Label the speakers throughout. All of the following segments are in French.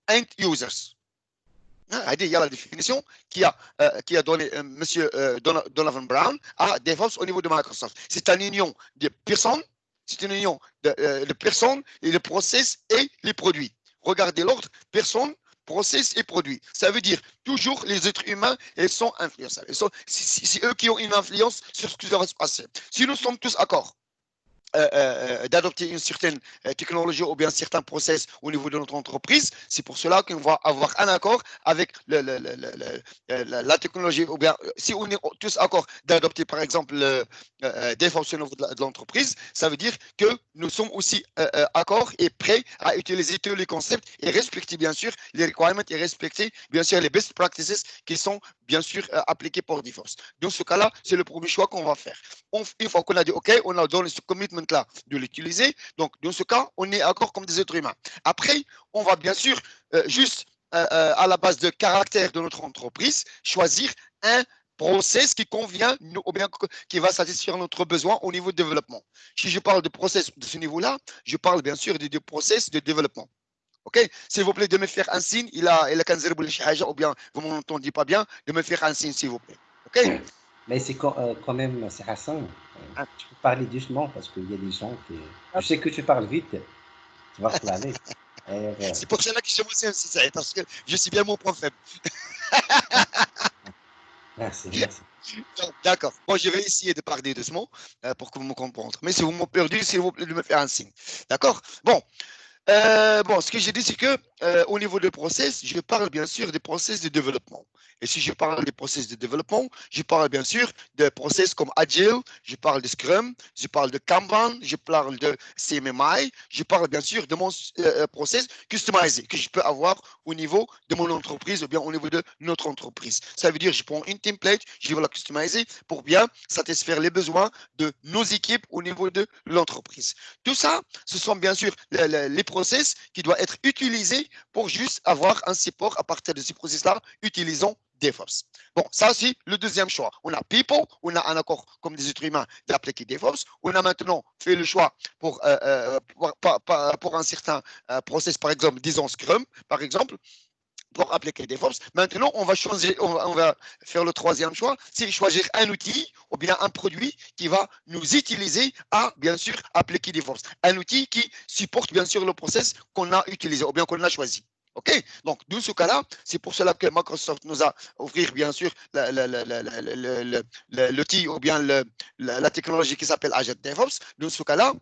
Speaker 1: end users. Il y a la définition qui a donné M. Donovan Brown à DevOps au niveau de Microsoft. C'est une union de personnes, de personnes et les process et les produits. Regardez l'ordre, personnes, process et produits. Ça veut dire toujours les êtres humains, ils sont influençables. C'est eux qui ont une influence sur ce qui va se passer. Si nous sommes tous d'accord d'adopter une certaine technologie ou bien certains process au niveau de notre entreprise. C'est pour cela qu'on va avoir un accord avec la technologie, ou bien si on est tous d'accord d'adopter par exemple des fonctions au niveau de l'entreprise, ça veut dire que nous sommes aussi accords et prêts à utiliser tous les concepts et respecter bien sûr les requirements et respecter bien sûr les best practices qui sont bien sûr appliqués pour DevOps. Dans ce cas-là, c'est le premier choix qu'on va faire. Une fois qu'on a dit OK, on a donné ce commitment-là de l'utiliser. Donc, dans ce cas, on est accord comme des êtres humains. Après, on va bien sûr juste à la base de caractère de notre entreprise, choisir un process qui convient ou bien qui va satisfaire notre besoin au niveau de développement. Si je parle de process de ce niveau-là, je parle bien sûr de process de développement. OK? S'il vous plaît, de me faire un signe. Il a ou bien vous ne m'entendez pas bien, de me faire un signe, s'il vous plaît. OK?
Speaker 2: Mais c'est quand même, c'est Hassan. Tu peux parler doucement parce qu'il y a des gens qui. Je sais que tu parles vite. Tu vas te laver.
Speaker 1: C'est pour cela que je me suis parce que je suis bien mon point faible.
Speaker 2: Merci, merci.
Speaker 1: D'accord. Bon, je vais essayer de parler doucement pour que vous me compreniez. Mais si vous me perdez, s'il vous plaît, de me faire un signe. D'accord? Bon. Ce que j'ai dit, c'est que au niveau des process, je parle bien sûr des process de développement. Et si je parle des process de développement, je parle bien sûr de process comme Agile, je parle de Scrum, je parle de Kanban, je parle de CMMI, je parle bien sûr de mon process customisé que je peux avoir au niveau de mon entreprise ou bien au niveau de notre entreprise. Ça veut dire que je prends une template, je vais la customiser pour bien satisfaire les besoins de nos équipes au niveau de l'entreprise. Tout ça, ce sont bien sûr les process qui doivent être utilisés pour juste avoir un support à partir de ces process-là, utilisant DevOps. Bon, ça c'est le deuxième choix. On a People, on a un accord comme des êtres humains d'appliquer DevOps. On a maintenant fait le choix pour un certain process, par exemple, disons Scrum, par exemple, pour appliquer DevOps. Maintenant, on va faire le troisième choix, c'est choisir un outil ou bien un produit qui va nous utiliser à, bien sûr, appliquer DevOps. Un outil qui supporte, bien sûr, le process qu'on a utilisé ou bien qu'on a choisi. OK? Donc, dans ce cas-là, c'est pour cela que Microsoft nous a offert, bien sûr, l'outil ou bien la technologie qui s'appelle Azure DevOps. Dans ce cas-là,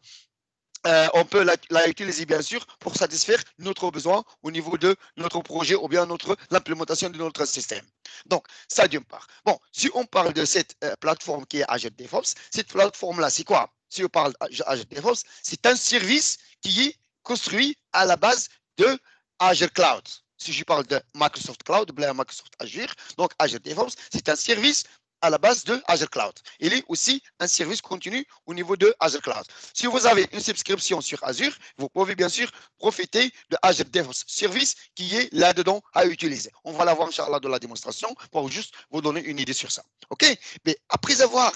Speaker 1: on peut la utiliser bien sûr pour satisfaire notre besoin au niveau de notre projet ou bien l'implémentation de notre système. Donc, ça d'une part. Bon, si on parle de cette plateforme qui est Azure DevOps, cette plateforme-là, c'est quoi? Si on parle d'Azure DevOps, c'est un service qui est construit à la base de Azure Cloud. Si je parle de Microsoft Cloud, Microsoft Azure, donc Azure DevOps, c'est un service à la base de Azure Cloud. Il est aussi un service continu au niveau de Azure Cloud. Si vous avez une subscription sur Azure, vous pouvez bien sûr profiter de Azure DevOps Service qui est là-dedans à utiliser. On va l'avoir, Inch'Allah, de la démonstration pour juste vous donner une idée sur ça. OK? Mais après avoir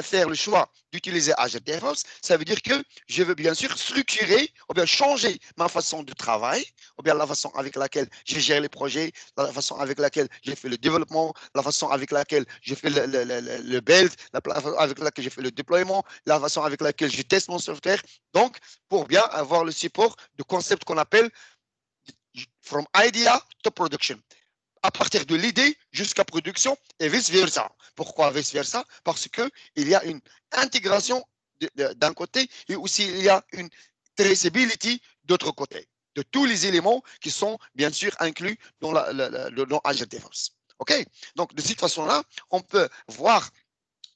Speaker 1: fait le choix d'utiliser Azure DevOps, ça veut dire que je veux bien sûr structurer ou bien changer ma façon de travail ou bien la façon avec laquelle je gère les projets, la façon avec laquelle je fais le développement, la façon avec laquelle je fais le build, la façon avec laquelle je fais le déploiement, la façon avec laquelle je teste mon software. Donc, pour bien avoir le support de concept qu'on appelle from idea to production. À partir de l'idée jusqu'à production et vice-versa. Pourquoi vice-versa? Parce qu'il y a une intégration d'un côté et aussi il y a une traceability d'autre côté, de tous les éléments qui sont bien sûr inclus dans Azure DevOps. OK? Donc, de cette façon-là, on peut voir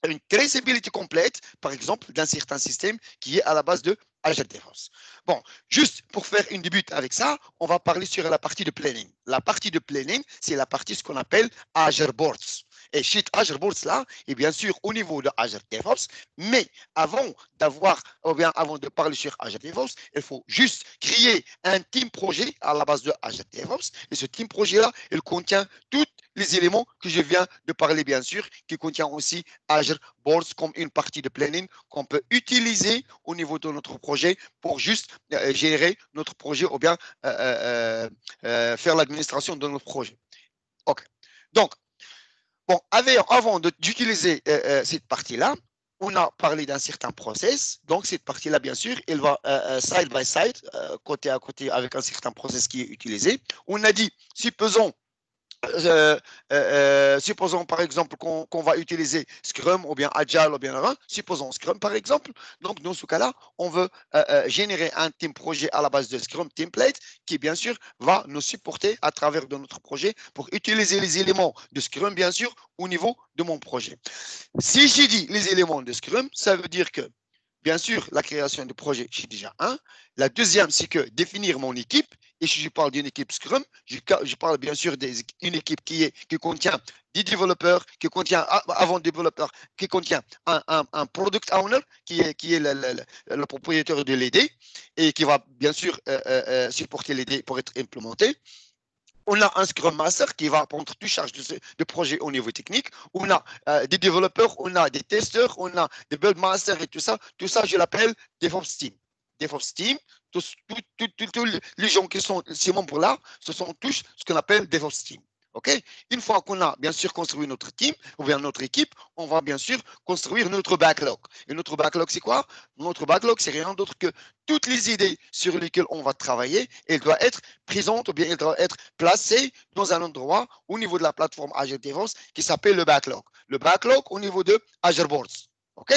Speaker 1: une traçabilité complète, par exemple, d'un certain système qui est à la base de Azure DevOps. Bon, juste pour faire une début avec ça, on va parler sur la partie de planning. La partie de planning, c'est la partie ce qu'on appelle Azure Boards. et chez Azure Boards là, et bien sûr au niveau de Azure DevOps. Mais avant avant de parler sur Azure DevOps, il faut juste créer un team projet à la base de Azure DevOps. Et ce team projet-là, il contient tous les éléments que je viens de parler, bien sûr, qui contient aussi Azure Boards comme une partie de planning qu'on peut utiliser au niveau de notre projet pour juste gérer notre projet ou bien faire l'administration de notre projet. OK. Donc, bon, avant d'utiliser cette partie-là, on a parlé d'un certain process. Donc, cette partie-là, bien sûr, elle va side by side, côté à côté, avec un certain process qui est utilisé. On a dit, supposons par exemple qu'on va utiliser Scrum ou bien Agile ou bien supposons Scrum par exemple. Donc dans ce cas-là, on veut générer un team projet à la base de Scrum template qui bien sûr va nous supporter à travers de notre projet pour utiliser les éléments de Scrum bien sûr au niveau de mon projet. Si j'ai dit les éléments de Scrum, ça veut dire que bien sûr, la création de projet, c'est déjà un. La deuxième, c'est que définir mon équipe. Et si je parle d'une équipe Scrum, je parle bien sûr d'une équipe qui contient des développeurs, qui contient avant développeurs, qui contient un product owner qui est le propriétaire de l'idée et qui va bien sûr supporter l'idée pour être implémenté. On a un Scrum Master qui va prendre toute charge de projet au niveau technique. On a des développeurs, on a des testeurs, on a des build masters et tout ça. Tout ça, je l'appelle DevOps Team. DevOps Team, tous les gens qui sont ces membres-là, ce sont tous ce qu'on appelle DevOps Team. OK? Une fois qu'on a bien sûr construit notre team ou bien notre équipe, on va bien sûr construire notre backlog. Et notre backlog, c'est quoi? Notre backlog, c'est rien d'autre que toutes les idées sur lesquelles on va travailler. Elles doivent être présentes ou bien elles doivent être placées dans un endroit au niveau de la plateforme Azure DevOps qui s'appelle le backlog. Le backlog au niveau de Azure Boards. OK?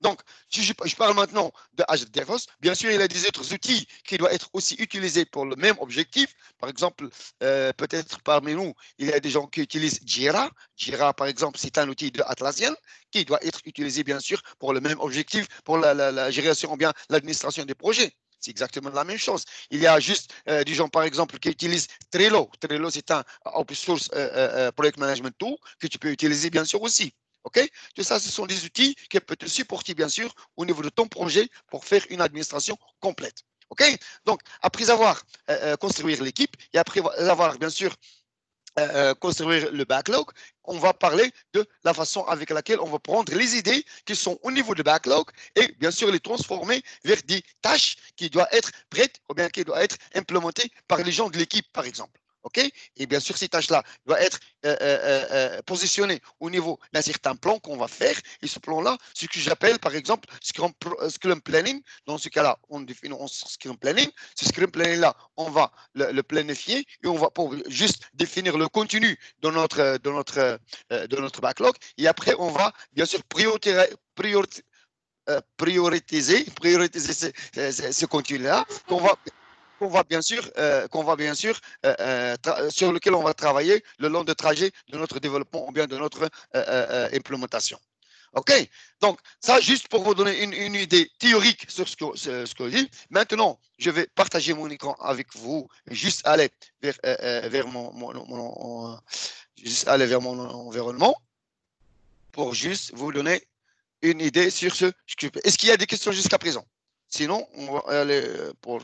Speaker 1: Donc, si je parle maintenant de Azure DevOps, bien sûr, il y a des autres outils qui doivent être aussi utilisés pour le même objectif. Par exemple, peut-être parmi nous, il y a des gens qui utilisent Jira. Jira, par exemple, c'est un outil de Atlassian qui doit être utilisé, bien sûr, pour le même objectif, pour la gestion ou bien l'administration des projets. C'est exactement la même chose. Il y a juste des gens, par exemple, qui utilisent Trello. Trello, c'est un open source project management tool que tu peux utiliser, bien sûr, aussi. OK? Tout ça, ce sont des outils qui peuvent te supporter, bien sûr, au niveau de ton projet pour faire une administration complète. OK? Donc, après avoir construit l'équipe et après avoir, bien sûr, construire le backlog, on va parler de la façon avec laquelle on va prendre les idées qui sont au niveau du backlog et bien sûr les transformer vers des tâches qui doivent être prêtes ou bien qui doivent être implémentées par les gens de l'équipe, par exemple. OK? Et bien sûr, ces tâches-là doivent être positionnées au niveau d'un certain plan qu'on va faire. Et ce plan-là, ce que j'appelle, par exemple, Scrum Planning. Dans ce cas-là, on définit un Scrum Planning. Ce Scrum Planning-là, on va le planifier et on va pour juste définir le contenu de notre backlog. Et après, on va bien sûr prioriser ce contenu-là qu'on va bien sûr sur lequel on va travailler le long de trajet de notre développement ou bien de notre implémentation. OK? Donc, ça, juste pour vous donner une idée théorique sur ce que je dis. Maintenant, je vais partager mon écran avec vous. Juste aller vers juste aller vers mon environnement pour juste vous donner une idée sur ce que je fais. Est-ce qu'il y a des questions jusqu'à présent? Sinon, on va aller pour...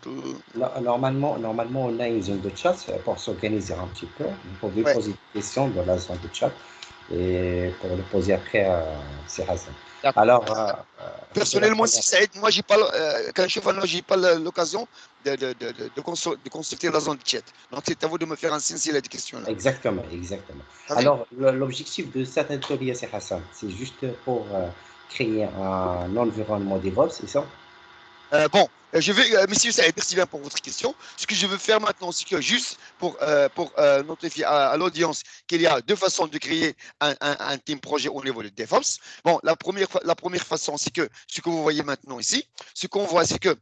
Speaker 2: Normalement, on a une zone de chat pour s'organiser un petit peu. Vous pouvez poser des questions dans la zone de chat et pour le poser après à Hassan. Alors,
Speaker 1: personnellement, si ça aide, moi, quand je fais, j'ai pas l'occasion de consulter la zone de chat. Donc, c'est à vous de me faire un signe s'il y a des questions là.
Speaker 2: Exactement. Alors, l'objectif de cet atelier, c'est Hassan, c'est juste pour créer un environnement DevOps, c'est ça?
Speaker 1: Bon, monsieur Saïd, merci bien pour votre question. Ce que je veux faire maintenant, c'est que juste pour notifier à l'audience qu'il y a deux façons de créer un team projet au niveau de DevOps. Bon, la première façon, c'est que ce que vous voyez maintenant ici, ce qu'on voit, c'est que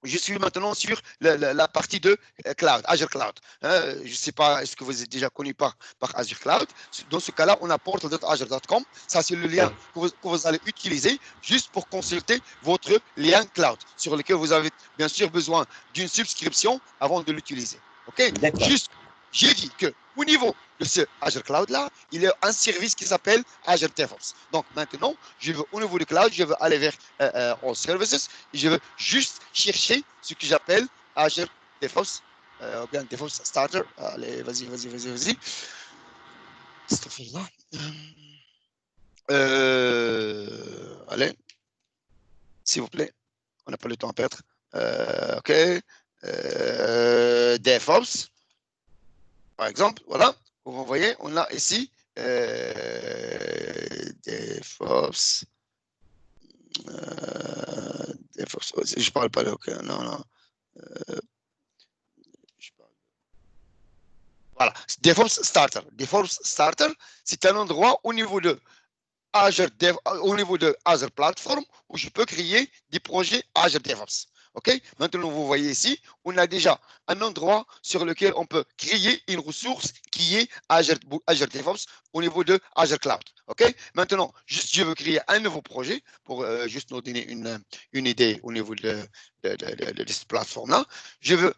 Speaker 1: je suis maintenant sur la partie de Cloud, Azure Cloud. Je ne sais pas, est-ce que vous êtes déjà connu par Azure Cloud? Dans ce cas-là, on a portal.azure.com. Ça, c'est le lien que vous allez utiliser juste pour consulter votre lien Cloud, sur lequel vous avez bien sûr besoin d'une subscription avant de l'utiliser. OK? j'ai dit qu'au niveau de ce Azure Cloud-là, il y a un service qui s'appelle Azure DevOps. Donc maintenant, je veux au niveau du cloud, je veux aller vers All Services et je veux juste chercher ce que j'appelle Azure DevOps, ou bien DevOps Starter. Allez, vas-y. Là. Allez, s'il vous plaît, on n'a pas le temps à perdre. OK. DevOps, par exemple, voilà. Vous voyez, on a ici DevOps. DevOps. Je ne parle pas de OK. Non. Voilà. DevOps Starter. DevOps Starter, c'est un endroit au niveau de au niveau de Azure Platform où je peux créer des projets Azure DevOps. OK? Maintenant, vous voyez ici, on a déjà un endroit sur lequel on peut créer une ressource qui est Azure DevOps au niveau de Azure Cloud. OK? Maintenant, juste, je veux créer un nouveau projet pour juste nous donner une idée au niveau de cette plateforme-là. Je veux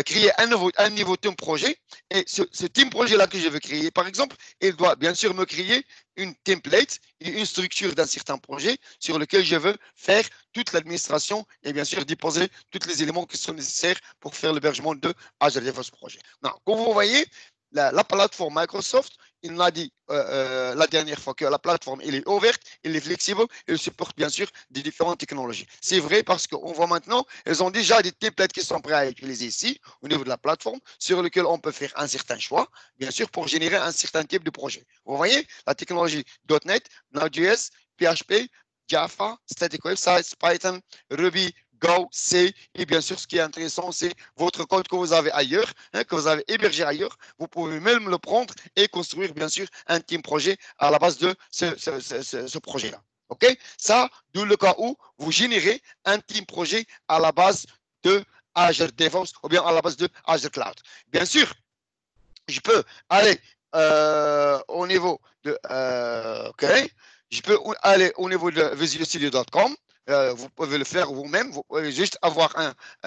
Speaker 1: créer un nouveau team projet et ce team projet-là que je veux créer, par exemple, il doit bien sûr me créer une template et une structure d'un certain projet sur lequel je veux faire toute l'administration et bien sûr déposer tous les éléments qui sont nécessaires pour faire l'hébergement de Azure DevOps Projet. Non, comme vous voyez, la plateforme Microsoft, il m'a dit la dernière fois que la plateforme elle est ouverte, elle est flexible, elle supporte bien sûr des différentes technologies. C'est vrai parce qu'on voit maintenant, elles ont déjà des templates qui sont prêts à utiliser ici, au niveau de la plateforme, sur lequel on peut faire un certain choix, bien sûr, pour générer un certain type de projet. Vous voyez, la technologie .NET, Node.js, PHP, Java, Static Web Sites, Python, Ruby, Go, C, et bien sûr, ce qui est intéressant, c'est votre code que vous avez ailleurs, que vous avez hébergé ailleurs. Vous pouvez même le prendre et construire, bien sûr, un team projet à la base de ce projet-là. OK? Ça, d'où le cas où vous générez un team projet à la base de Azure DevOps ou bien à la base de Azure Cloud. Bien sûr, je peux aller au niveau de OK, je peux aller au niveau de visualstudio.com. Vous pouvez le faire vous-même. Vous pouvez juste avoir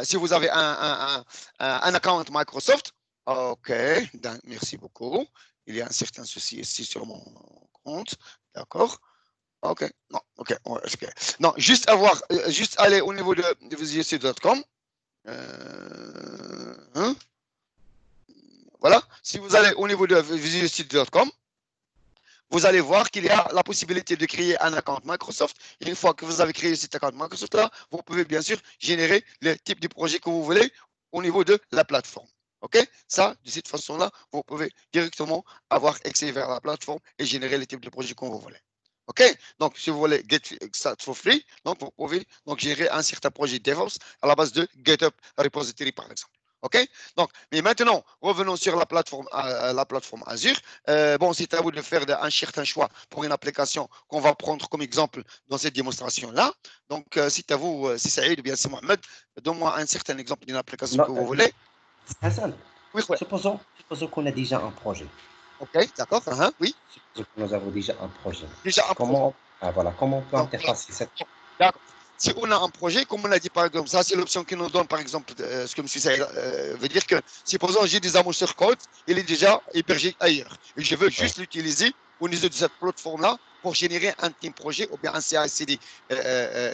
Speaker 1: si vous avez un account Microsoft. OK, merci beaucoup. Il y a un certain souci ici sur mon compte. D'accord. OK. Non, OK. Non, juste aller au niveau de visualstudio.com. Voilà. Si vous allez au niveau de visualstudio.com, vous allez voir qu'il y a la possibilité de créer un compte Microsoft. Et une fois que vous avez créé cet compte Microsoft-là, vous pouvez bien sûr générer le type de projet que vous voulez au niveau de la plateforme. OK? Ça, de cette façon-là, vous pouvez directement avoir accès vers la plateforme et générer le type de projet que vous voulez. OK? Donc, si vous voulez Get Start for Free, donc vous pouvez donc générer un certain projet DevOps à la base de GitHub Repository, par exemple. OK? Donc, mais maintenant, revenons sur la plateforme Azure. Bon, c'est à vous de faire un certain choix pour une application qu'on va prendre comme exemple dans cette démonstration-là. Donc, c'est à vous, si Saïd ou bien si Mohamed, donne-moi un certain exemple d'une application que vous voulez.
Speaker 2: Hassan,
Speaker 1: oui.
Speaker 2: Supposons qu'on a déjà un projet.
Speaker 1: OK, d'accord. Oui.
Speaker 2: Supposons que nous avons déjà un projet.
Speaker 1: Déjà un
Speaker 2: projet. Comment on peut
Speaker 1: donc,
Speaker 2: interfacer cette...
Speaker 1: D'accord. Si on a un projet, comme on a dit par exemple, ça c'est l'option qui nous donne par exemple, ce que M. Saïd veut dire que, supposons j'ai des amorceurs code, il est déjà hébergé ailleurs. Et je veux juste l'utiliser au niveau de cette plateforme-là pour générer un team projet ou bien un CI/CD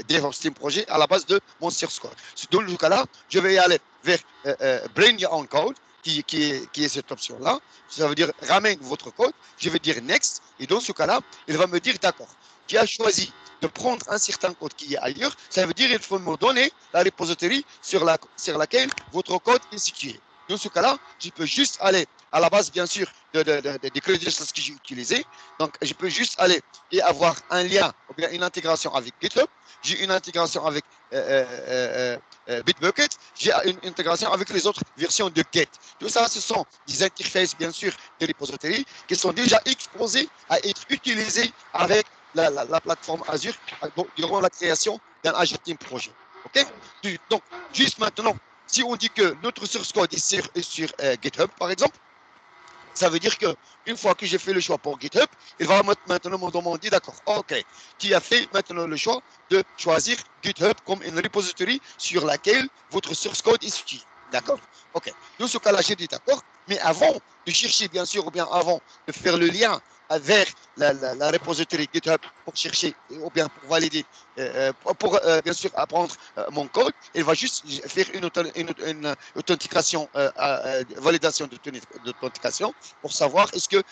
Speaker 1: DevOps team projet à la base de mon source code. Dans le cas-là, je vais y aller vers Bring Your Own Code, qui est cette option-là. Ça veut dire ramène votre code. Je vais dire Next. Et dans ce cas-là, il va me dire d'accord, tu as choisi de prendre un certain code qui est ailleurs, ça veut dire qu'il faut me donner la repository sur laquelle votre code est situé. Dans ce cas-là, je peux juste aller à la base, bien sûr, des credentials que j'ai utilisés. Donc, je peux juste aller et avoir un lien ou bien une intégration avec GitHub. J'ai une intégration avec Bitbucket. J'ai une intégration avec les autres versions de Git. Tout ça, ce sont des interfaces, bien sûr, de repository qui sont déjà exposées à être utilisées avec la plateforme Azure durant la création d'un Azure Team Projet. OK? Donc, juste maintenant, si on dit que notre source code est sur GitHub, par exemple, ça veut dire qu'une fois que j'ai fait le choix pour GitHub, il va maintenant me demander, d'accord, OK, qui a fait maintenant le choix de choisir GitHub comme une repository sur laquelle votre source code est situé. D'accord? OK. Dans ce cas-là, j'ai dit d'accord. Mais avant de chercher, bien sûr, ou bien avant de faire le lien vers la repository GitHub pour chercher ou bien pour valider, bien sûr apprendre mon code, il va juste faire une authentication, validation d'authentication pour savoir est-ce que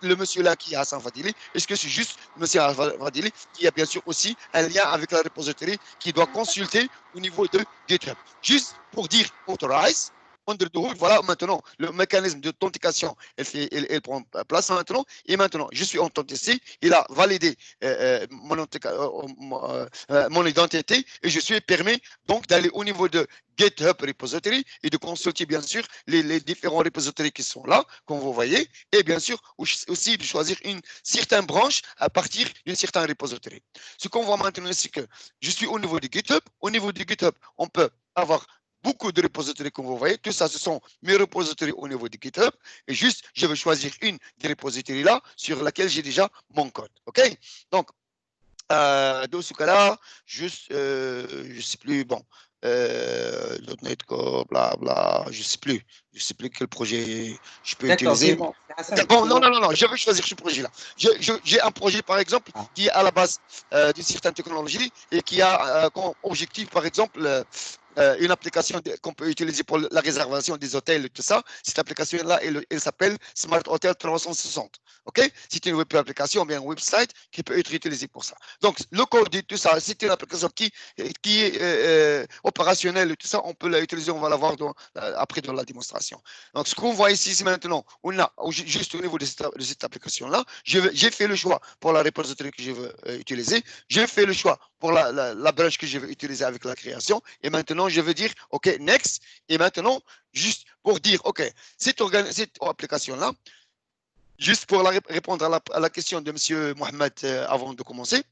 Speaker 1: le monsieur là qui est Hassan Fadili, est-ce que c'est juste monsieur Fadili qui a bien sûr aussi un lien avec la repository qui doit consulter au niveau de GitHub. Juste pour dire authorize, under the hood, voilà maintenant le mécanisme d'authentication, elle prend place maintenant. Et maintenant, je suis authentifié, il a validé mon identité et je suis permis donc d'aller au niveau de GitHub Repository et de consulter bien sûr les différents repositories qui sont là, comme vous voyez, et bien sûr aussi de choisir une certaine branche à partir d'une certaine repository. Ce qu'on voit maintenant, c'est que je suis au niveau de GitHub. Au niveau de GitHub, on peut avoir beaucoup de repositories comme vous voyez. Tout ça, ce sont mes repositories au niveau de GitHub. Et juste, je vais choisir une des repositories là sur laquelle j'ai déjà mon code. OK? Donc, dans ce cas-là, juste, je ne sais plus, bon, .NET Core, bla bla, je ne sais plus quel projet je peux
Speaker 2: D'accord, c'est
Speaker 1: utiliser.
Speaker 2: bon.
Speaker 1: Bon, non, je vais choisir ce projet-là. J'ai un projet, par exemple, qui est à la base d'une certaine technologie et qui a comme objectif, par exemple, une application qu'on peut utiliser pour la réservation des hôtels et tout ça. Cette application-là, elle s'appelle Smart Hotel 360. OK? C'est une web application ou bien un website qui peut être utilisé pour ça. Donc, le code et tout ça, c'est une application qui est opérationnelle et tout ça. On peut l'utiliser, on va la voir après dans la démonstration. Donc, ce qu'on voit ici, c'est maintenant, on a juste au niveau de cette application-là, j'ai fait le choix pour la repository que je veux utiliser. J'ai fait le choix pour la branche que je veux utiliser avec la création. Et maintenant, je veux dire, OK, next. Et maintenant, juste pour dire, OK, cette application-là, juste pour répondre à la question de M. Mohamed avant de commencer,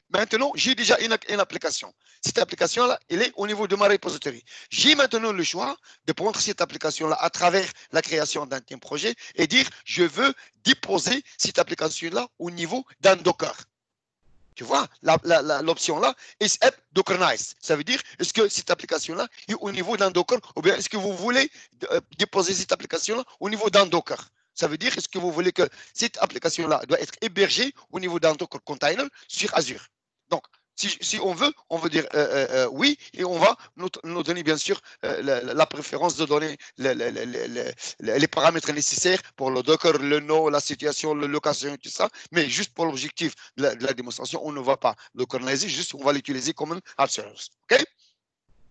Speaker 1: maintenant, j'ai déjà une application. Cette application-là, elle est au niveau de ma repository. J'ai maintenant le choix de prendre cette application-là à travers la création d'un projet et dire, je veux déposer cette application-là au niveau d'un Docker. Tu vois, l'option-là est Dockerize. Ça veut dire, est-ce que cette application-là est au niveau d'un Docker ou bien est-ce que vous voulez déposer cette application-là au niveau d'un Docker? Ça veut dire, est-ce que vous voulez que cette application-là doit être hébergée au niveau d'un Docker container sur Azure? Donc, si on veut dire oui, et on va nous donner bien sûr la préférence de donner les paramètres nécessaires pour le Docker, le nom, la situation, la location et tout ça. Mais juste pour l'objectif de la démonstration, on ne va pas Dockeriser, juste on va l'utiliser comme un app service. OK?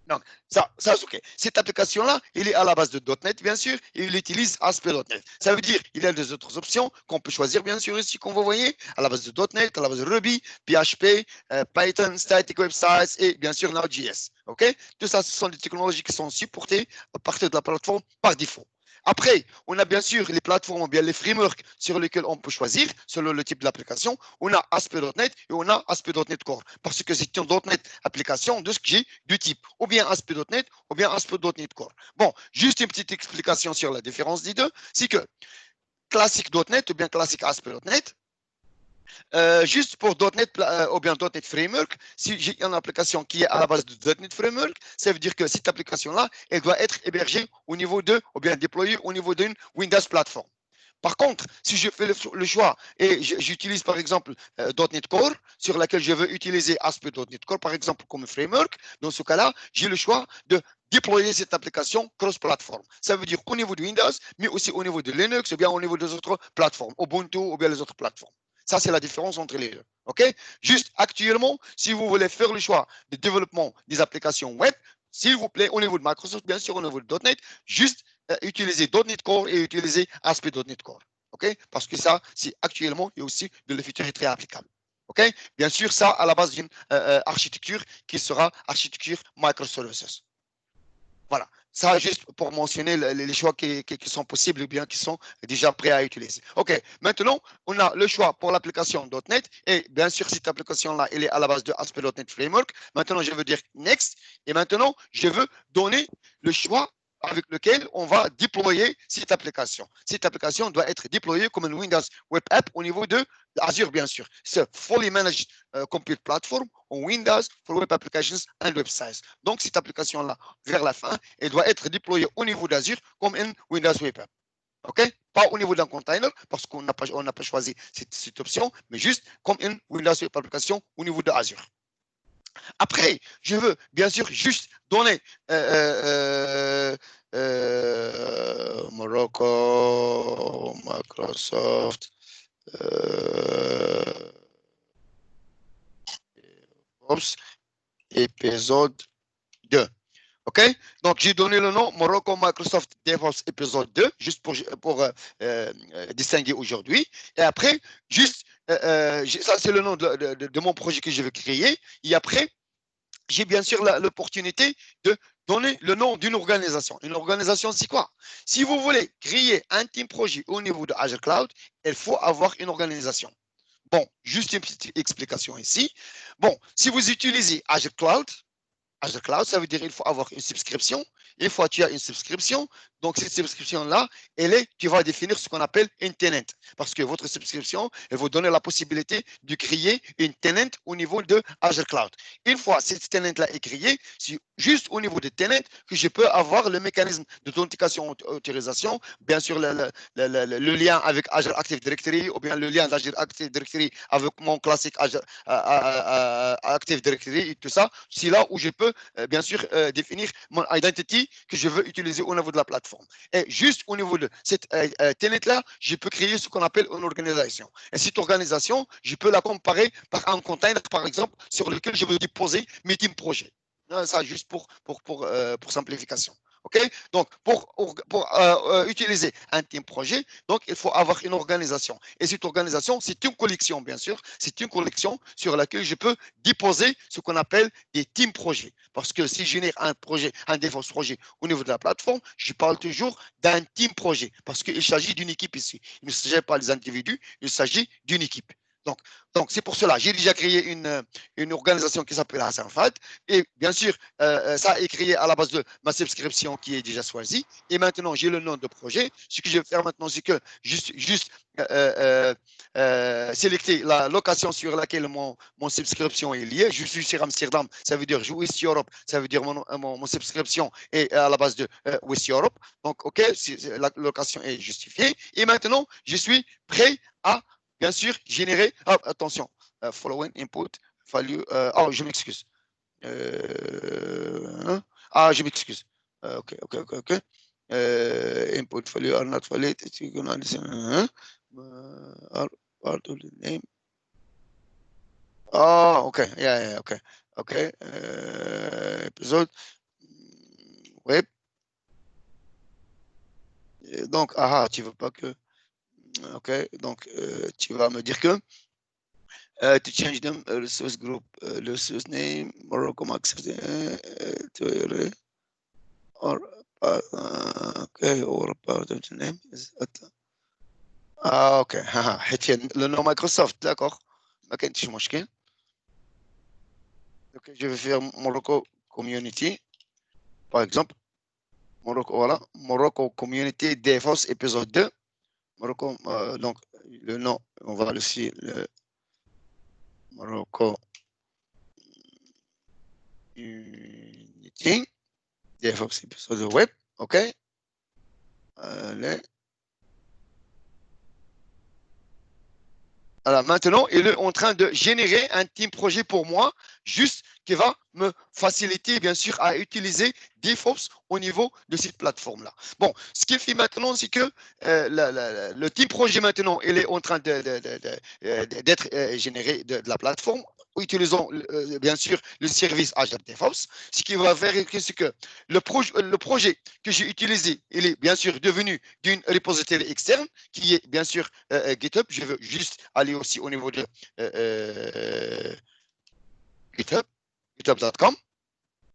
Speaker 1: Donc, ça c'est OK. Cette application-là, il est à la base de .NET, bien sûr, et il utilise ASP.NET. Ça veut dire qu'il y a des autres options qu'on peut choisir, bien sûr, ici, comme vous voyez, à la base de .NET, à la base de Ruby, PHP, Python, Static Web Sites et bien sûr Node.js. OK? Tout ça, ce sont des technologies qui sont supportées à partir de la plateforme par défaut. Après, on a bien sûr les plateformes, bien les frameworks sur lesquels on peut choisir selon le type d'application. On a ASP.NET et on a ASP.NET Core parce que c'est une .NET application de ce que j'ai du type ou bien ASP.NET ou bien ASP.NET Core. Bon, juste une petite explication sur la différence des deux, c'est que classique.NET ou bien classique ASP.NET, juste pour .NET ou bien .NET Framework, si j'ai une application qui est à la base de .NET Framework, ça veut dire que cette application-là, elle doit être hébergée au niveau de, ou bien déployée au niveau d'une Windows Platform. Par contre, si je fais le choix et j'utilise par exemple .NET Core, sur laquelle je veux utiliser ASP.NET Core, par exemple, comme framework, dans ce cas-là, j'ai le choix de déployer cette application cross-platform. Ça veut dire au niveau de Windows, mais aussi au niveau de Linux, ou bien au niveau des autres plateformes, Ubuntu, ou bien les autres plateformes. Ça, c'est la différence entre les deux. OK? Juste actuellement, si vous voulez faire le choix de développement des applications web, s'il vous plaît, au niveau de Microsoft, bien sûr, au niveau de .NET, juste utiliser .NET Core et utiliser ASP.NET Core. OK? Parce que ça, c'est actuellement et aussi de le futur est très applicable. OK? Bien sûr, ça à la base d'une architecture qui sera architecture microservices. Voilà. Ça, juste pour mentionner les choix qui sont possibles ou bien qui sont déjà prêts à utiliser. OK. Maintenant, on a le choix pour l'application .NET et bien sûr, cette application-là, elle est à la base de ASP.NET Framework. Maintenant, je veux dire Next et maintenant, je veux donner le choix avec lequel on va déployer cette application. Cette application doit être déployée comme une Windows Web App au niveau de Azure, bien sûr. C'est Fully Managed Compute Platform on Windows for Web Applications and Websites. Donc, cette application-là, vers la fin, elle doit être déployée au niveau d'Azure comme une Windows Web App. OK? Pas au niveau d'un container, parce qu'on n'a pas choisi cette option, mais juste comme une Windows Web Application au niveau d'Azure. Après, je veux bien sûr juste donner Morocco, Microsoft, épisode 2. OK? Donc, j'ai donné le nom Morocco Microsoft DevOps épisode 2, juste pour distinguer aujourd'hui. Et après, juste, ça, c'est le nom de mon projet que je vais créer. Et après, j'ai bien sûr l'opportunité de donner le nom d'une organisation. Une organisation, c'est quoi? Si vous voulez créer un team projet au niveau de Azure Cloud, il faut avoir une organisation. Bon, juste une petite explication ici. Bon, si vous utilisez Azure Cloud, ça veut dire qu'il faut avoir une subscription. Une fois que tu as une subscription, donc cette subscription-là, tu vas définir ce qu'on appelle une tenant. Parce que votre subscription, elle vous donne la possibilité de créer une tenant au niveau de Azure Cloud. Une fois cette tenant-là est créée, c'est juste au niveau de tenant que je peux avoir le mécanisme d'authentication, autorisation, bien sûr le lien avec Azure Active Directory ou bien le lien d'Azure Active Directory avec mon classique Azure Active Directory et tout ça. C'est là où je peux bien sûr définir mon identity que je veux utiliser au niveau de la plateforme. Et juste au niveau de cette tenant-là, je peux créer ce qu'on appelle une organisation. Et cette organisation, je peux la comparer par un container, par exemple, sur lequel je veux déposer mes team projets. Ça, juste pour simplification. OK? Donc, pour utiliser un team projet, donc, il faut avoir une organisation. Et cette organisation, c'est une collection, bien sûr. C'est une collection sur laquelle je peux déposer ce qu'on appelle des team projets. Parce que si je génère un projet, un DevOps projet au niveau de la plateforme, je parle toujours d'un team projet. Parce qu'il s'agit d'une équipe ici. Il ne s'agit pas des individus, il s'agit d'une équipe. Donc c'est pour cela, j'ai déjà créé une organisation qui s'appelle Hassan Fad. Et bien sûr, ça est créé à la base de ma subscription qui est déjà choisie. Et maintenant, j'ai le nom de projet. Ce que je vais faire maintenant, c'est que juste sélecter la location sur laquelle mon subscription est liée. Je suis sur Amsterdam, ça veut dire West Europe, ça veut dire mon subscription est à la base de West Europe. Donc, OK, la location est justifiée. Et maintenant, je suis prêt à bien sûr, générer. Ah, attention, following input value. Oh, je m'excuse. Je m'excuse. OK. Input value are not valid. Part of the name. Oh, OK. Yeah, OK. Épisode web. Donc, tu veux pas que. OK, donc tu vas me dire que to change them resource group, resource name, Morocco Max, or OK, or part of the name is OK, حيت le nom Microsoft, d'accord, ما كاينش مشكل. OK, je vais faire Morocco Community, par exemple. Morocco, voilà, Morocco Community DevOps épisode 2. Morocco, donc le nom, on va aussi le Morocco Unity DevOps épisode web, OK. Allez. Alors maintenant, il est en train de générer un team projet pour moi, juste qui va me faciliter, bien sûr, à utiliser DevOps au niveau de cette plateforme-là. Bon, ce qu'il fait maintenant, c'est que le team projet maintenant, il est en train d'être généré de la plateforme, utilisant bien sûr le service Azure DevOps. Ce qui va faire, c'est que le projet que j'ai utilisé, il est bien sûr devenu d'une repository externe, qui est bien sûr GitHub. Je veux juste aller aussi au niveau de GitHub, github.com.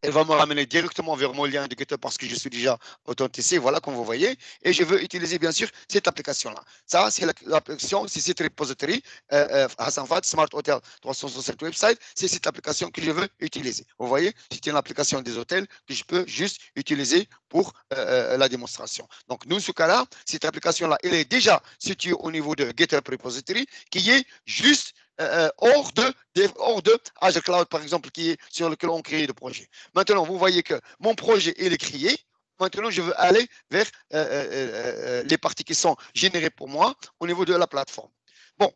Speaker 1: elle va me ramener directement vers mon lien de GitHub parce que je suis déjà authentisé, voilà, comme vous voyez. Et je veux utiliser, bien sûr, cette application-là. Ça, c'est l'application, c'est cette repository, Hassan Fat, Smart Hotel 367 website, c'est cette application que je veux utiliser. Vous voyez, c'est une application des hôtels que je peux juste utiliser pour la démonstration. Donc, dans ce cas-là, cette application-là, elle est déjà située au niveau de GitHub Repository, qui est juste hors de Azure Cloud, par exemple, qui est sur lequel on crée le projet. Maintenant, vous voyez que mon projet, il est créé. Maintenant, je veux aller vers les parties qui sont générées pour moi au niveau de la plateforme. Bon,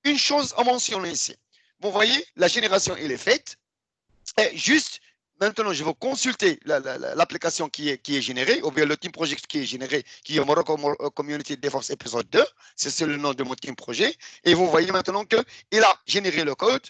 Speaker 1: une chose à mentionner ici. Vous voyez, la génération, elle est faite. Et juste, maintenant, je vais consulter l'application qui est générée, ou bien le team project qui est généré, qui est Morocco Community DevOps épisode 2. C'est le nom de mon team projet. Et vous voyez maintenant qu'il a généré le code.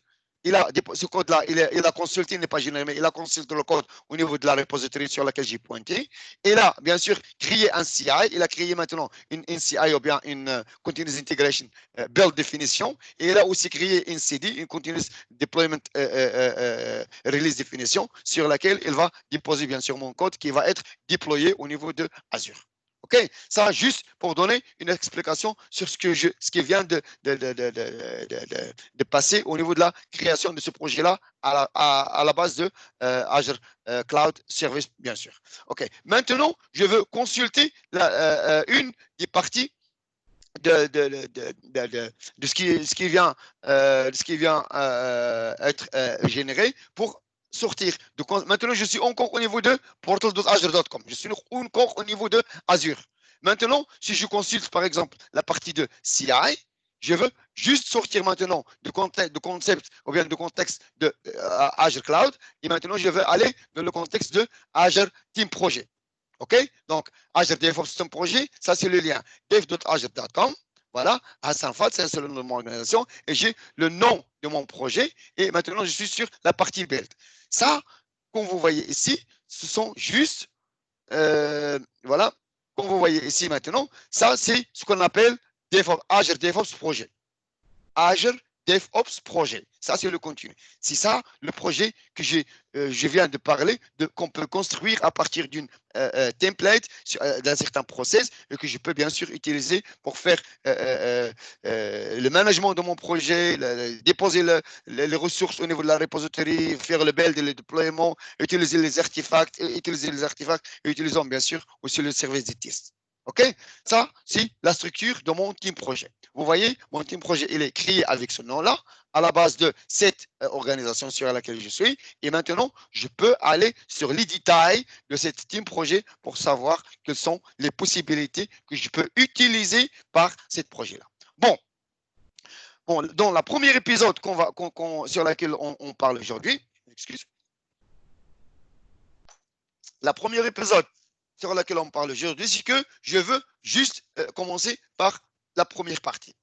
Speaker 1: Ce code-là, il a consulté, il n'est pas généré, mais il a consulté le code au niveau de la repository sur laquelle j'ai pointé. Il a, bien sûr, créé un CI. Il a créé maintenant une CI ou bien une Continuous Integration Build Definition. Et il a aussi créé une CD, une Continuous Deployment Release Definition, sur laquelle il va déposer, bien sûr, mon code qui va être déployé au niveau de Azure. OK? Ça, juste pour donner une explication sur ce qui vient de passer au niveau de la création de ce projet-là à la base de Azure Cloud Service, bien sûr. OK. Maintenant, je veux consulter une des parties de ce qui vient être généré pour sortir. Maintenant, je suis encore au niveau de portal.azure.com. Je suis encore au niveau de Azure. Maintenant, si je consulte, par exemple, la partie de CI, je veux juste sortir maintenant du concept ou bien du contexte de Azure Cloud. Et maintenant, je veux aller dans le contexte de Azure Team Projet. OK? Donc, Azure DevOps System Projet, ça, c'est le lien dev.azure.com. Voilà, Hassan Fat, c'est le nom de mon organisation. Et j'ai le nom de mon projet. Et maintenant, je suis sur la partie build. Ça, comme vous voyez ici, ce sont juste, voilà, comme vous voyez ici maintenant, ça, c'est ce qu'on appelle Azure DevOps Projet. Azure DevOps Projet. Ça, c'est le contenu. C'est ça le projet que je viens de parler, qu'on peut construire à partir d'une template, d'un certain process, et que je peux bien sûr utiliser pour faire le management de mon projet, déposer les ressources au niveau de la repository, faire le build et le déploiement, utiliser les artefacts, et utilisant bien sûr aussi le service de test. OK? Ça, c'est la structure de mon team projet. Vous voyez, mon team projet, il est créé avec ce nom-là, à la base de cette organisation sur laquelle je suis. Et maintenant, je peux aller sur les détails de cette team projet pour savoir quelles sont les possibilités que je peux utiliser par ce projet-là. Bon, dans le premier épisode sur lequel on parle aujourd'hui, excuse. La première épisode sur laquelle on parle aujourd'hui, c'est que je veux juste commencer par la première partie.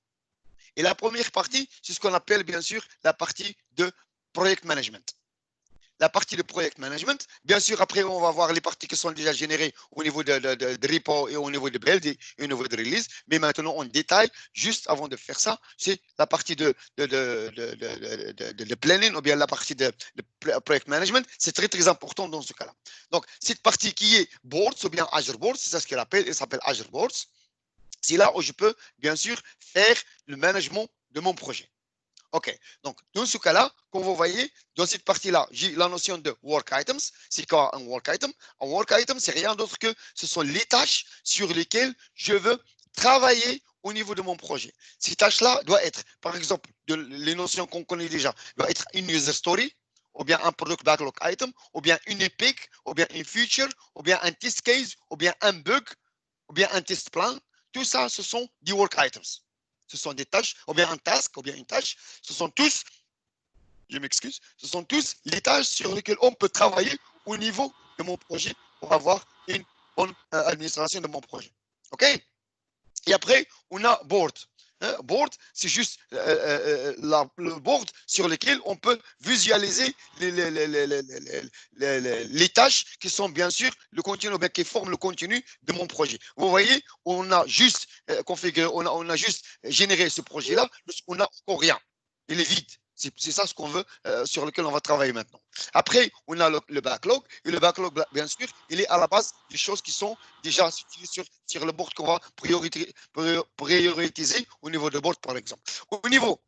Speaker 1: Et la première partie, c'est ce qu'on appelle bien sûr la partie de project management. La partie de project management, bien sûr, après, on va voir les parties qui sont déjà générées au niveau de repo et au niveau de build et au niveau de release. Mais maintenant, en détail, juste avant de faire ça, c'est la partie de planning ou bien la partie de project management. C'est très, très important dans ce cas-là. Donc, cette partie qui est Boards ou bien Azure Boards, c'est ça ce qu'elle appelle, elle s'appelle Azure Boards. C'est là où je peux, bien sûr, faire le management de mon projet. OK. Donc, dans ce cas-là, comme vous voyez, dans cette partie-là, j'ai la notion de work items. C'est quoi un work item? Un work item, c'est rien d'autre que ce sont les tâches sur lesquelles je veux travailler au niveau de mon projet. Ces tâches-là doivent être, par exemple, les notions qu'on connaît déjà, doit être une user story, ou bien un product backlog item, ou bien une epic, ou bien une feature, ou bien un test case, ou bien un bug, ou bien un test plan. Tout ça, ce sont des work items. Ce sont des tâches, ou bien un task, ou bien une tâche. Ce sont tous, je m'excuse, ce sont tous les tâches sur lesquelles on peut travailler au niveau de mon projet pour avoir une bonne administration de mon projet. OK? Et après, on a board. Board, c'est juste le board sur lequel on peut visualiser les tâches qui sont bien sûr le contenu, qui forment le contenu de mon projet. Vous voyez, on a juste configuré, on a juste généré ce projet-là, on n'a encore rien. Il est vide. C'est ça ce qu'on veut, sur lequel on va travailler maintenant. Après, on a le backlog. Et le backlog, bien sûr, il est à la base des choses qui sont déjà sur le board qu'on va prioriser au niveau de board, par exemple. Au niveau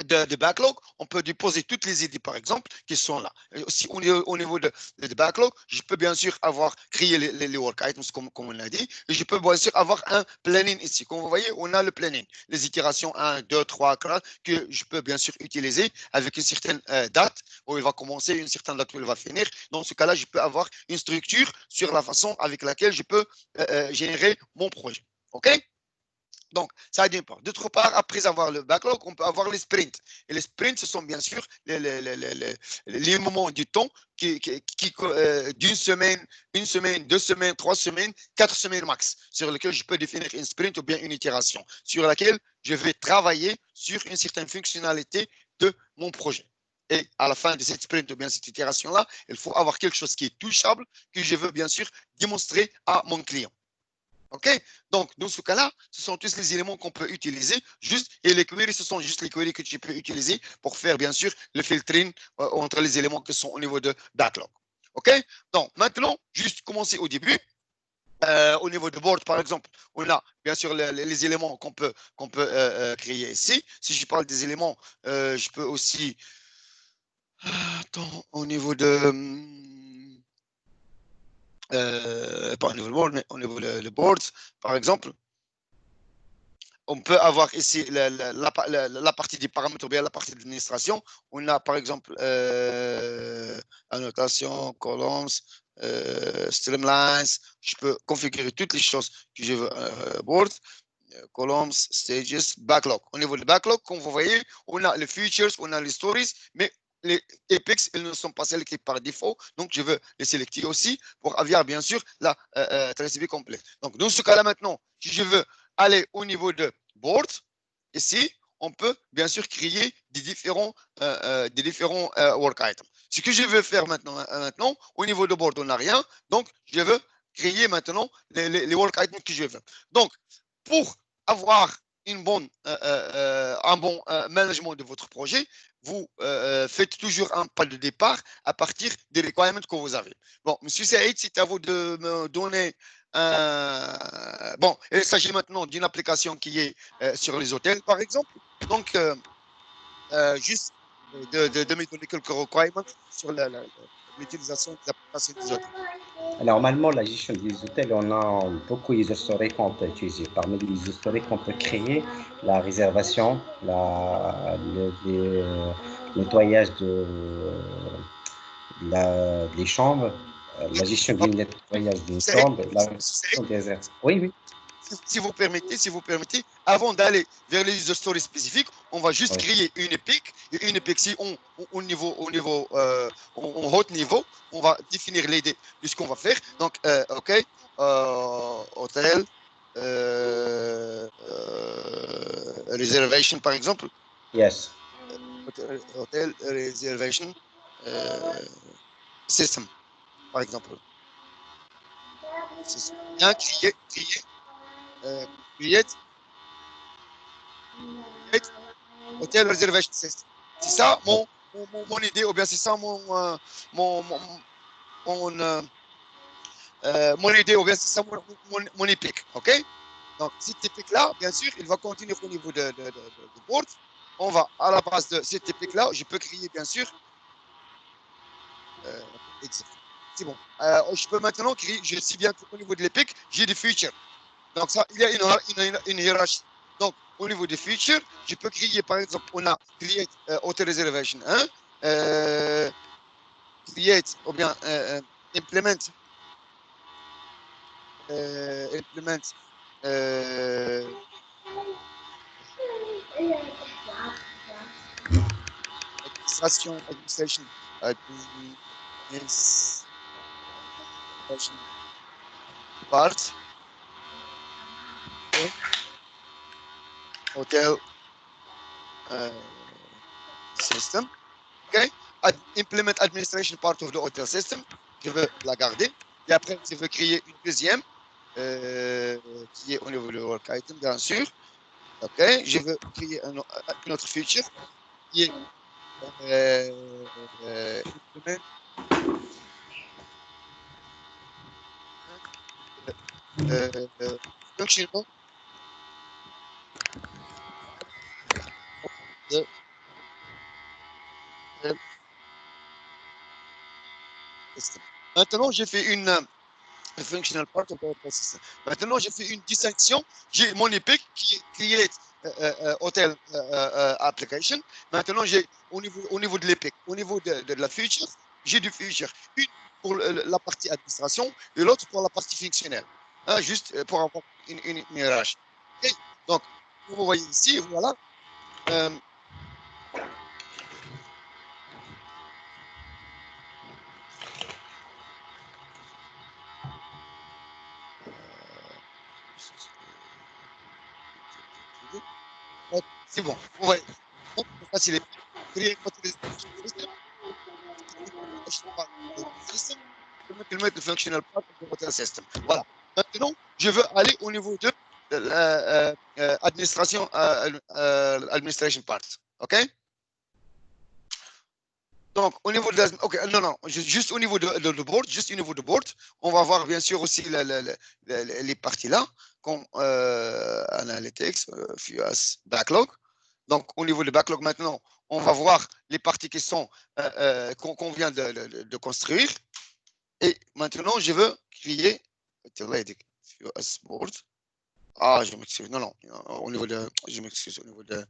Speaker 1: de backlog, on peut déposer toutes les idées, par exemple, qui sont là. Si on est au niveau de backlog, je peux bien sûr avoir créé les work items, comme on l'a dit, et je peux bien sûr avoir un planning ici. Comme vous voyez, on a le planning, les itérations 1, 2, 3, 4, que je peux bien sûr utiliser avec une certaine date où il va commencer, une certaine date où il va finir. Dans ce cas-là, je peux avoir une structure sur la façon avec laquelle je peux générer mon projet. OK? Donc, ça d'une part. D'autre part, après avoir le backlog, on peut avoir les sprints. Et les sprints, ce sont bien sûr les moments du temps d'une semaine, une semaine, 2 semaines, 3 semaines, 4 semaines max, sur lesquels je peux définir une sprint ou bien une itération, sur laquelle je vais travailler sur une certaine fonctionnalité de mon projet. Et à la fin de cette sprint ou bien cette itération-là, il faut avoir quelque chose qui est touchable, que je veux bien sûr démontrer à mon client. OK? Donc, dans ce cas-là, ce sont tous les éléments qu'on peut utiliser. Et les queries, ce sont juste les queries que tu peux utiliser pour faire, bien sûr, le filtering entre les éléments qui sont au niveau de backlog. OK? Donc, maintenant, juste commencer au début. Au niveau de board, par exemple, on a bien sûr les éléments qu'on peut créer ici. Si je parle des éléments, je peux aussi. Attends, au niveau de. Pas au niveau de board, mais au niveau de board, par exemple, on peut avoir ici la partie des paramètres ou bien la partie de l'administration. On a par exemple annotation, columns, streamlines. Je peux configurer toutes les choses que je veux board. Columns, stages, backlog. Au niveau du backlog, comme vous voyez, on a les features, on a les stories, mais les epics, ils ne sont pas sélectés par défaut. Donc, je veux les sélecter aussi pour avoir, bien sûr, la traceability complète. Donc, dans ce cas-là, maintenant, si je veux aller au niveau de board, ici, on peut bien sûr créer des différents work items. Ce que je veux faire maintenant, au niveau de board, on n'a rien. Donc, je veux créer maintenant les work items que je veux. Donc, pour avoir un bon management de votre projet, vous faites toujours un pas de départ à partir des requirements que vous avez. Bon, Monsieur Saïd, c'est à vous de me donner bon, il s'agit maintenant d'une application qui est sur les hôtels, par exemple. Donc, juste de me donner quelques requirements sur l'utilisation des applications des hôtels.
Speaker 2: Normalement, la gestion des hôtels, on a beaucoup user stories qu'on peut utiliser. Parmi les user stories qu'on peut créer, la réservation, le nettoyage des chambres, la gestion du nettoyage d'une chambre, la gestion des airs. Oui, oui.
Speaker 1: Si vous permettez, avant d'aller vers les user stories spécifiques, on va juste créer une epic. Et une epic, si en haut niveau, on va définir l'idée de ce qu'on va faire. Donc, OK, hôtel, reservation, par exemple.
Speaker 2: Yes.
Speaker 1: Hotel reservation system, par exemple. C'est bien create hotel reservation system. C'est ça mon idée, ou bien c'est ça mon idée, ou bien c'est ça mon épique. OK? Donc, cette épique-là, bien sûr, il va continuer au niveau de board. On va à la base de cette épique-là, je peux créer, bien sûr. C'est bon. Je peux maintenant créer, je sais bien qu'au niveau de l'épique, j'ai des features. Donc, ça, il y a une hiérarchie. Donc, au niveau des features, je peux créer, par exemple, on a create auto reservation 1, create ou bien implement administration part hotel system. OK? Implement administration part of the hotel system. Je veux la garder. Et après, je veux créer une deuxième qui est au niveau du work item, bien sûr. OK? Je veux créer une autre feature qui est implement, functional the system. Maintenant, j'ai fait une functional part of the system. Maintenant, j'ai fait une distinction. J'ai mon EPIC qui est create hotel application. Maintenant, j'ai au niveau de l'EPIC, au niveau de la feature, j'ai du feature. Une pour la partie administration et l'autre pour la partie fonctionnelle. Hein, juste pour avoir une RH. Okay? Donc, vous voyez ici, voilà. C'est bon. Vous voyez. Donc, facile. Créer system, implement the functional part of the hotel system. Voilà. Maintenant, je veux aller au niveau de l'administration, administration part. OK? Donc, au niveau de la, OK, non, non, juste au niveau de board, juste au niveau de board, on va voir bien sûr aussi les parties là, comme Analytics, FUS, Backlog. Donc, au niveau de backlog maintenant, on va voir les parties qui sont qu'on vient de construire. Et maintenant, je veux créer FUS board. Ah, je m'excuse. Non, non, au niveau de, je m'excuse, au niveau de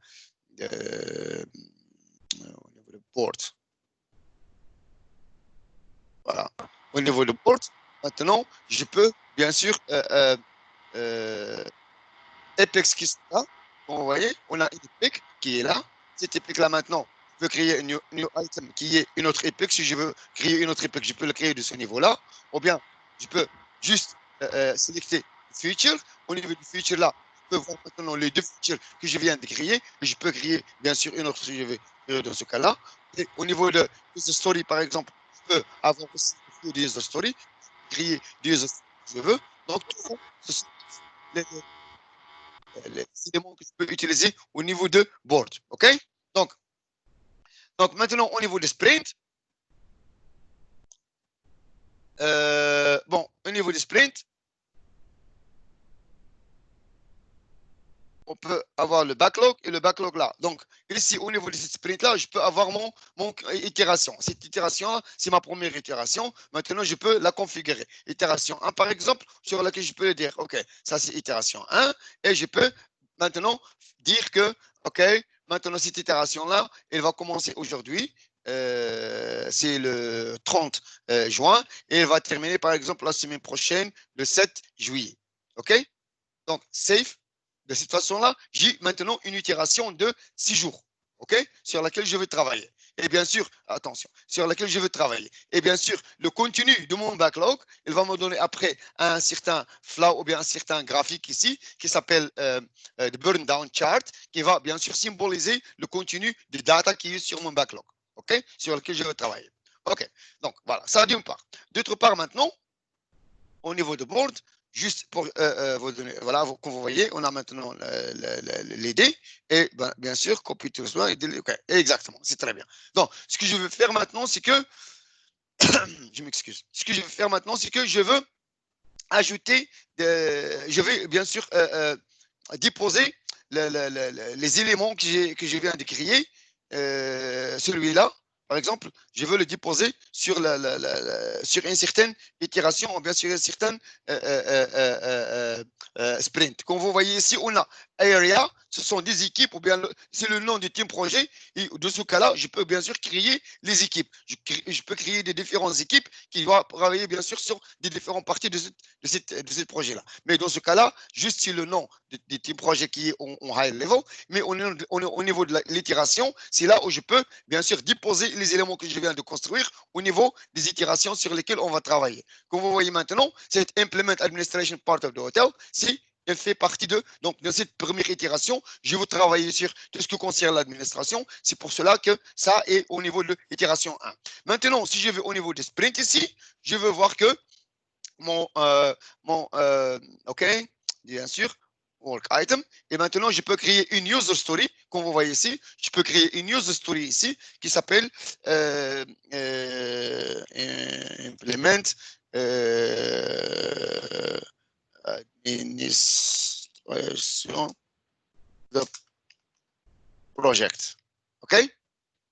Speaker 1: board. Voilà. Au niveau de port, maintenant, je peux bien sûr Apex qui est là. Vous voyez, on a une Apex qui est là. Cette Apex là maintenant, je peux créer une new item qui est une autre Apex. Si je veux créer une autre Apex, je peux le créer de ce niveau-là. Ou bien, je peux juste sélectionner feature. Au niveau du feature là, je peux voir maintenant les deux features que je viens de créer. Et je peux créer bien sûr une autre si je veux dans ce cas-là. Et au niveau de user story, par exemple, je peux avoir aussi des user story, créer des user story si je veux. Donc, tout ça, ce sont les éléments que je peux utiliser au niveau de board. OK? Donc maintenant, au niveau de sprint, bon, au niveau de sprint, on peut avoir le backlog et le backlog là. Donc, ici, au niveau de cette sprint-là, je peux avoir mon itération. Cette itération-là, c'est ma première itération. Maintenant, je peux la configurer. Itération 1, par exemple, sur laquelle je peux dire, OK, ça c'est itération 1. Et je peux maintenant dire que, OK, maintenant, cette itération-là, elle va commencer aujourd'hui. C'est le 30 juin. Et elle va terminer, par exemple, la semaine prochaine, le 7 juillet. OK? Donc, safe. De cette façon-là, j'ai maintenant une itération de 6 jours, OK, sur laquelle je vais travailler. Et bien sûr, attention, sur laquelle je veux travailler. Et bien sûr, le contenu de mon backlog, il va me donner après un certain flow ou bien un certain graphique ici qui s'appelle le burn down chart, qui va bien sûr symboliser le contenu des data qui est sur mon backlog, OK, sur lequel je veux travailler. OK, donc voilà, ça d'une part. D'autre part, maintenant, au niveau de board, juste pour vous donner, voilà, comme vous voyez, on a maintenant les dés et ben, bien sûr, computer soit okay, exactement, c'est très bien. Donc, ce que je veux faire maintenant, c'est que, je m'excuse, ce que je veux faire maintenant, c'est que je veux ajouter, je vais bien sûr déposer les éléments que je viens de créer, celui-là, par exemple, je veux le déposer sur, sur une certaine itération ou bien sur une certaine sprint. Comme vous voyez ici, on a Area, ce sont des équipes ou bien c'est le nom du team projet. Et de ce cas-là, je peux bien sûr créer les équipes. Je peux créer des différentes équipes qui doivent travailler bien sûr sur des différentes parties de ce projet-là. Mais dans ce cas-là, juste c'est le nom du team projet qui est en high level, mais au niveau de l'itération, c'est là où je peux bien sûr déposer les éléments que je viens de construire au niveau des itérations sur lesquelles on va travailler. Comme vous voyez maintenant, cette implement administration part of the hotel, c'est elle fait partie de, donc, de cette première itération. Je veux travailler sur tout ce qui concerne l'administration. C'est pour cela que ça est au niveau de l'itération 1. Maintenant, si je vais au niveau des sprints ici, je veux voir que OK, bien sûr, work item. Et maintenant, je peux créer une user story, comme vous voyez ici. Je peux créer une user story ici qui s'appelle implement administration the project. OK?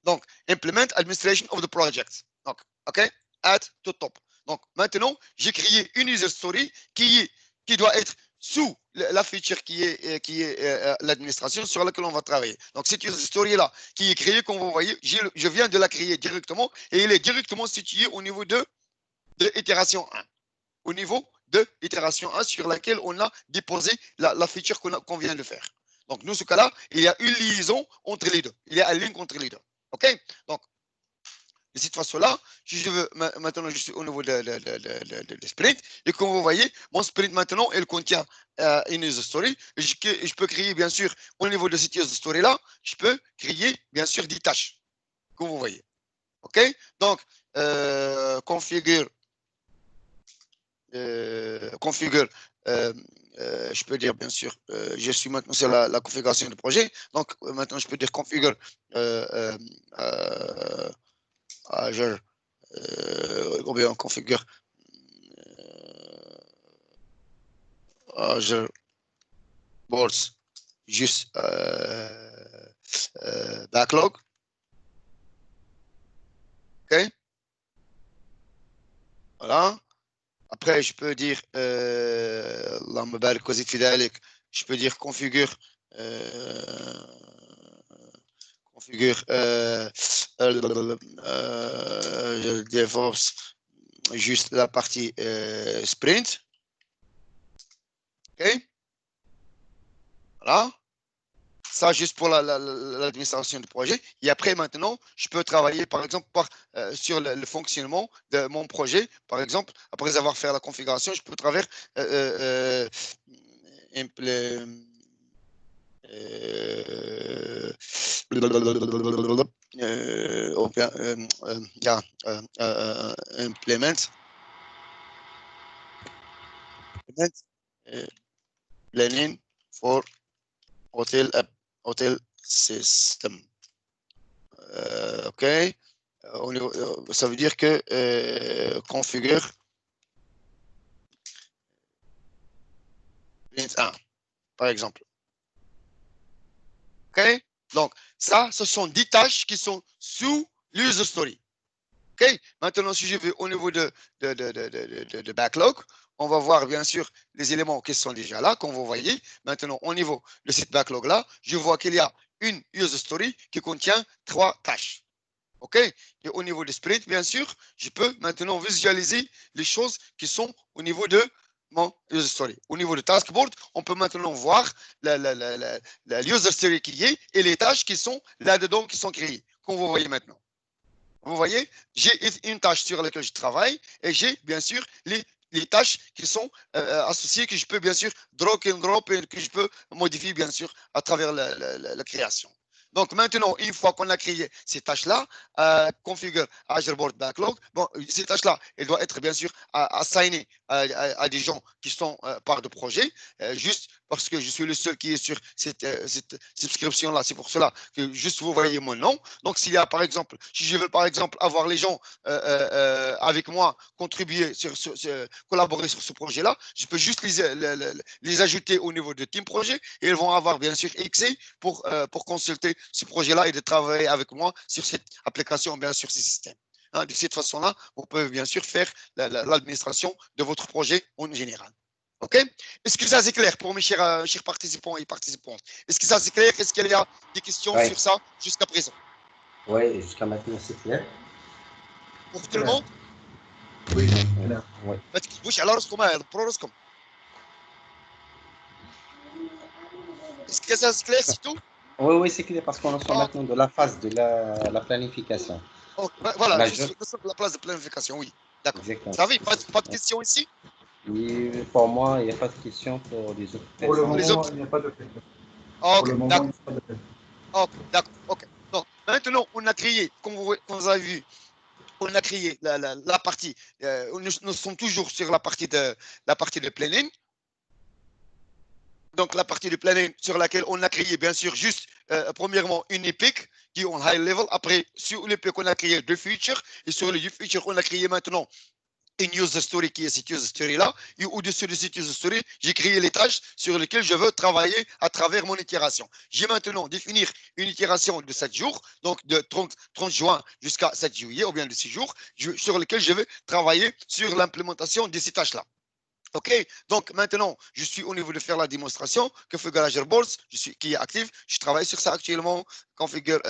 Speaker 1: Donc, implement administration of the project. Donc, OK? Add to top. Donc, maintenant, j'ai créé une user story qui doit être sous la feature qui est l'administration sur laquelle on va travailler. Donc, cette user story-là qui est créée, comme vous voyez, je viens de la créer directement et elle est directement située au niveau de itération 1. Au niveau de itération 1 sur laquelle on a déposé la feature qu'on vient de faire. Donc, dans ce cas-là, il y a une liaison entre les deux. Il y a un link entre les deux. OK? Donc, de cette façon-là, maintenant, je suis au niveau de sprint. Et comme vous voyez, mon sprint maintenant, il contient une user story. Je peux créer, bien sûr, au niveau de cette user story-là, je peux créer, bien sûr, des tâches. Comme vous voyez. OK? Donc, configure. Je peux dire, bien sûr, je suis maintenant sur la configuration du projet. Donc, maintenant, je peux dire configure Azure, ou bien on configure Azure Boards, juste backlog. OK? Voilà. Après, je peux dire, je peux dire configure DevOps, juste la partie sprint. OK? Voilà. Ça, juste pour l'administration du projet. Et après, maintenant, je peux travailler, par exemple, sur le fonctionnement de mon projet. Par exemple, après avoir fait la configuration, je peux travailler implement planning for hotel system. OK. Ça veut dire que configure print 1, par exemple. OK. Donc, ça, ce sont 10 tâches qui sont sous l'user story. OK. Maintenant, si je vais au niveau de backlog, on va voir bien sûr les éléments qui sont déjà là, comme vous voyez. Maintenant, au niveau de cette backlog-là, je vois qu'il y a une user story qui contient 3 tâches. OK? Et au niveau de sprint, bien sûr, je peux maintenant visualiser les choses qui sont au niveau de mon user story. Au niveau de taskboard, on peut maintenant voir la user story qui est et les tâches qui sont là-dedans, qui sont créées, comme vous voyez maintenant. Vous voyez, j'ai une tâche sur laquelle je travaille et j'ai bien sûr les tâches qui sont associées que je peux bien sûr drag and drop et que je peux modifier bien sûr à travers la création. Donc maintenant, une fois qu'on a créé ces tâches-là, configure Azure Board Backlog. Bon, ces tâches-là, elles doivent être bien sûr assignées à des gens qui sont part de projet, juste parce que je suis le seul qui est sur cette subscription-là. C'est pour cela que juste vous voyez mon nom. Donc, s'il y a par exemple, si je veux par exemple avoir les gens avec moi contribuer collaborer sur ce projet-là, je peux juste les ajouter au niveau de Team Projet et ils vont avoir bien sûr accès pour consulter ce projet-là et de travailler avec moi sur cette application, bien sûr, ces systèmes. Hein, de cette façon-là, vous pouvez bien sûr faire l'administration de votre projet en général. OK? Est-ce que ça c'est clair pour mes chers participants et participantes? Est-ce que ça c'est clair? Est-ce qu'il y a des questions sur ça jusqu'à présent?
Speaker 2: Oui, jusqu'à maintenant c'est clair.
Speaker 1: Pour tout le monde?
Speaker 2: Oui.
Speaker 1: ما تكتبوش على راسكم دبروا راسكم. Est-ce que ça c'est clair, c'est tout?
Speaker 2: Oui, oui, c'est clair parce qu'on est maintenant de la phase de la planification.
Speaker 1: Voilà, je suis sur la place de planification, oui. D'accord. Vous savez, pas de questions ici?
Speaker 2: Et pour moi, il n'y a pas de questions pour les autres personnes.
Speaker 3: Pour le moment, il n'y a pas de questions.
Speaker 1: Ok, d'accord. Ok, d'accord. Ok. Donc, maintenant, on a créé, comme vous avez vu, on a créé la partie. Nous sommes toujours sur la partie de planning. Donc, la partie du planning sur laquelle on a créé, bien sûr, juste, premièrement, une epic qui est en high level. Après, sur l'epic, on a créé deux features. Et sur les deux features, on a créé maintenant une user story qui est cette user story-là. Et au-dessus de cette user story, j'ai créé les tâches sur lesquelles je veux travailler à travers mon itération. J'ai maintenant définir une itération de 7 jours, donc de 30 juin jusqu'à 7 juillet, ou bien de 6 jours, sur lesquels je vais travailler sur l'implémentation de ces tâches-là. OK, donc maintenant, je suis au niveau de faire la démonstration. Configure Azure Boards, qui est actif. Je travaille sur ça actuellement. Configure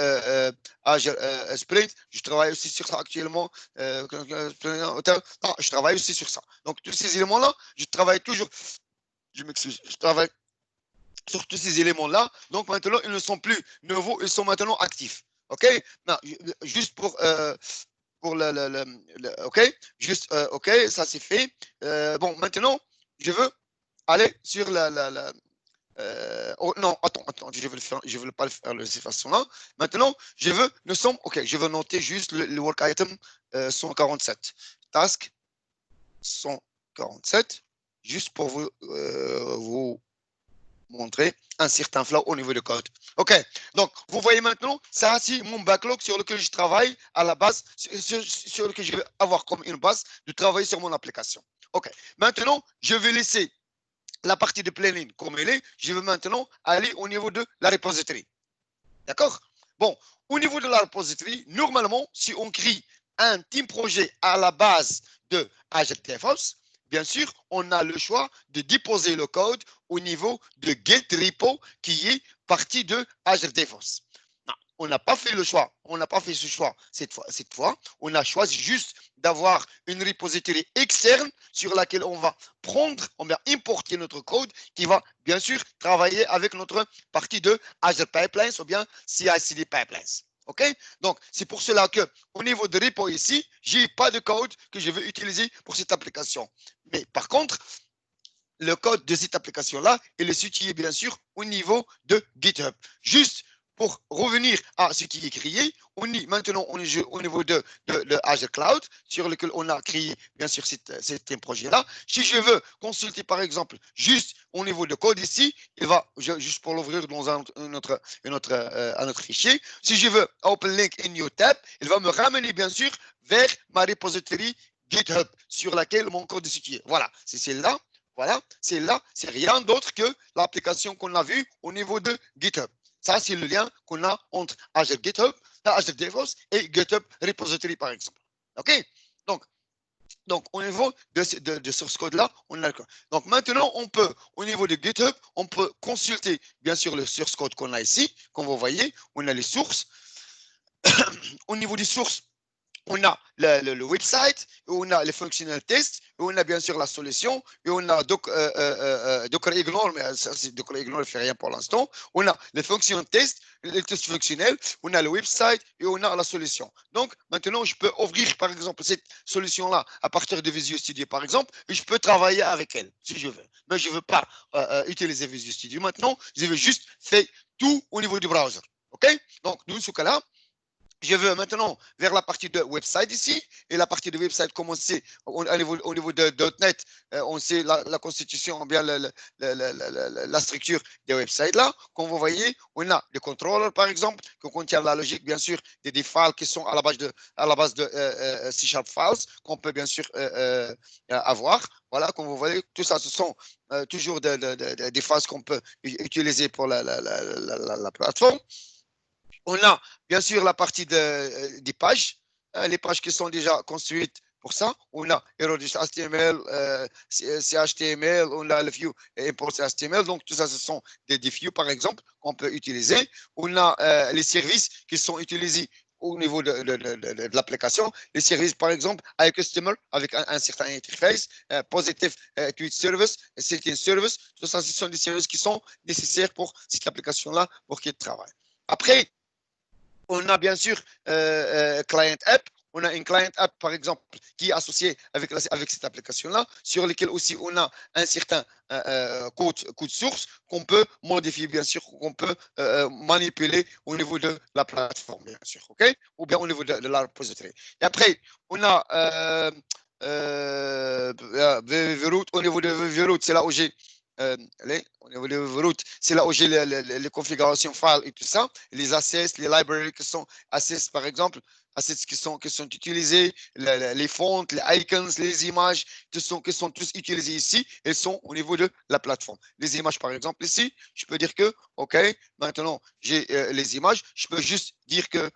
Speaker 1: Azure Sprint, je travaille aussi sur ça actuellement. Je travaille aussi sur ça. Donc, tous ces éléments-là, je travaille toujours. Je m'excuse, je travaille sur tous ces éléments-là. Donc, maintenant, ils ne sont plus nouveaux, ils sont maintenant actifs. OK, non, juste pour OK, juste, OK, ça c'est fait. Bon, maintenant, je veux aller sur oh, non, attends, je veux pas le faire de cette façon-là. Maintenant, je veux noter juste le work item 147. Task 147, juste pour vous montrer un certain flow au niveau de code. OK, donc vous voyez maintenant, ça c'est mon backlog sur lequel je travaille à la base, sur lequel je vais avoir comme une base de travailler sur mon application. OK, maintenant, je vais laisser la partie de planning comme elle est. Je vais maintenant aller au niveau de la repository. D'accord? Bon, au niveau de la repository, normalement, si on crée un team projet à la base de Azure DevOps, bien sûr, on a le choix de déposer le code au niveau de Git Repo qui est partie de Azure DevOps. Non, on n'a pas fait le choix, on n'a pas fait ce choix cette fois. On a choisi juste d'avoir une repository externe sur laquelle on va prendre, on va importer notre code qui va bien sûr travailler avec notre partie de Azure Pipelines ou bien CI/CD Pipelines. OK? Donc, c'est pour cela que au niveau de repo ici, je n'ai pas de code que je veux utiliser pour cette application. Mais par contre, le code de cette application-là, il est situé bien sûr au niveau de GitHub. Juste pour revenir à ce qui est créé, on est maintenant au niveau de Azure Cloud, sur lequel on a créé bien sûr cet projet-là. Si je veux consulter par exemple juste au niveau de code ici, il va juste pour l'ouvrir dans un autre fichier. Si je veux open link in new tab, il va me ramener bien sûr vers ma repository GitHub sur laquelle mon code est situé. Voilà, c'est celle-là. Voilà, c'est là, c'est rien d'autre que l'application qu'on a vue au niveau de GitHub. Ça, c'est le lien qu'on a entre Azure GitHub, Azure DevOps et GitHub Repository, par exemple. OK? Donc, au niveau de source code-là, on a le code. Donc, maintenant, au niveau de GitHub, on peut consulter, bien sûr, le source code qu'on a ici. Comme vous voyez, on a les sources. Au niveau des sources, on a le website, on a les functional tests, on a bien sûr la solution, et on a Docker Ignore, mais ça, Docker Ignore ne fait rien pour l'instant. On a les functional tests, les tests fonctionnels, on a le website et on a la solution. Donc, maintenant, je peux ouvrir, par exemple, cette solution-là à partir de Visual Studio, par exemple, et je peux travailler avec elle, si je veux. Mais je ne veux pas utiliser Visual Studio maintenant, je veux juste faire tout au niveau du browser. OK? Donc, dans ce cas-là, je veux maintenant vers la partie de website ici, et la partie de website, comme on sait, au niveau de .NET, on sait la constitution, bien la structure des websites là. Comme vous voyez, on a des controllers, par exemple, qui contiennent la logique, bien sûr, des files qui sont à la base de C# files, qu'on peut bien sûr avoir. Voilà, comme vous voyez, tout ça, ce sont toujours des files qu'on peut utiliser pour la plateforme. On a bien sûr la partie des pages, les pages qui sont déjà construites pour ça. On a HTML, CHTML, on a le view import HTML. Donc, tout ça, ce sont des views, par exemple, qu'on peut utiliser. On a les services qui sont utilisés au niveau de l'application. Les services, par exemple, avec Customer, avec un certain interface, Positive Tweet Service, Setting Service. Tout ça, ce sont des services qui sont nécessaires pour cette application-là, pour qu'elle travaille. Après, on a bien sûr Client App. On a une Client App, par exemple, qui est associée avec cette application-là, sur laquelle aussi on a un certain code source qu'on peut modifier, bien sûr, qu'on peut manipuler au niveau de la plateforme, bien sûr, OK? Ou bien au niveau de la repository. Et après, on a VVroot. Au niveau de VVroot, c'est là où j'ai au niveau de route, c'est là où j'ai les configurations file et tout ça, les assets, les libraries qui sont assets par exemple, assets qui sont utilisés, les fonts, les icons, les images qui sont tous utilisés ici, elles sont au niveau de la plateforme. Les images par exemple ici, je peux dire que, OK, maintenant j'ai les images, je peux juste dire que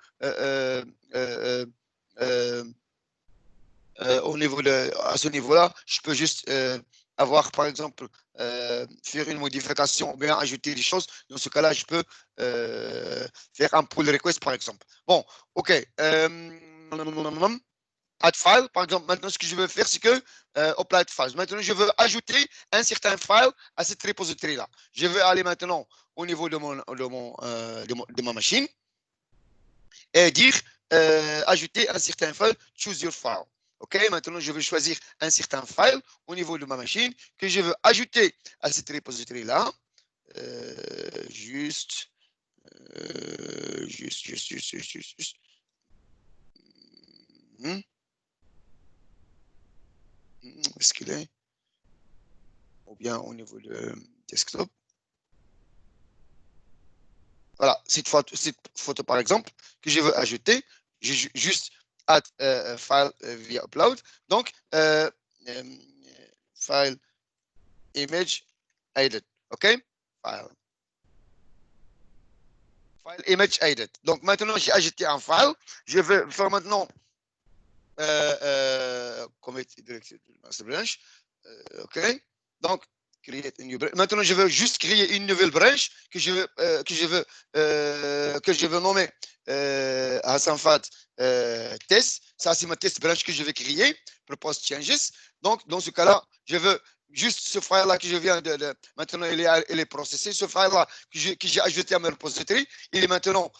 Speaker 1: au niveau à ce niveau-là, je peux juste avoir, par exemple, faire une modification ou bien ajouter des choses. Dans ce cas-là, je peux faire un pull request, par exemple. Bon, OK. Add file, par exemple, maintenant, ce que je veux faire, c'est que, add file. Maintenant, je veux ajouter un certain file à cette repository-là. Je veux aller maintenant au niveau de ma machine et dire ajouter un certain file, choose your file. OK, maintenant je vais choisir un certain file au niveau de ma machine que je veux ajouter à cette repository-là. Juste. Où est-ce qu'il est? Ou bien au niveau de desktop. Voilà, cette photo par exemple que je veux ajouter, j'ai juste add file via upload. Donc, file image added. OK? File image added. Donc maintenant, j'ai ajouté un file. Je vais faire maintenant commit directive master branch. OK? Donc, create a new branch. Maintenant, je veux juste créer une nouvelle branche que je veux nommer Hassan Fat test. Ça, c'est ma test branch que je vais créer. Propose changes. Donc, dans ce cas-là, je veux juste ce file-là que je viens maintenant, il est processé. Ce file-là que j'ai ajouté à ma repository, il est maintenant,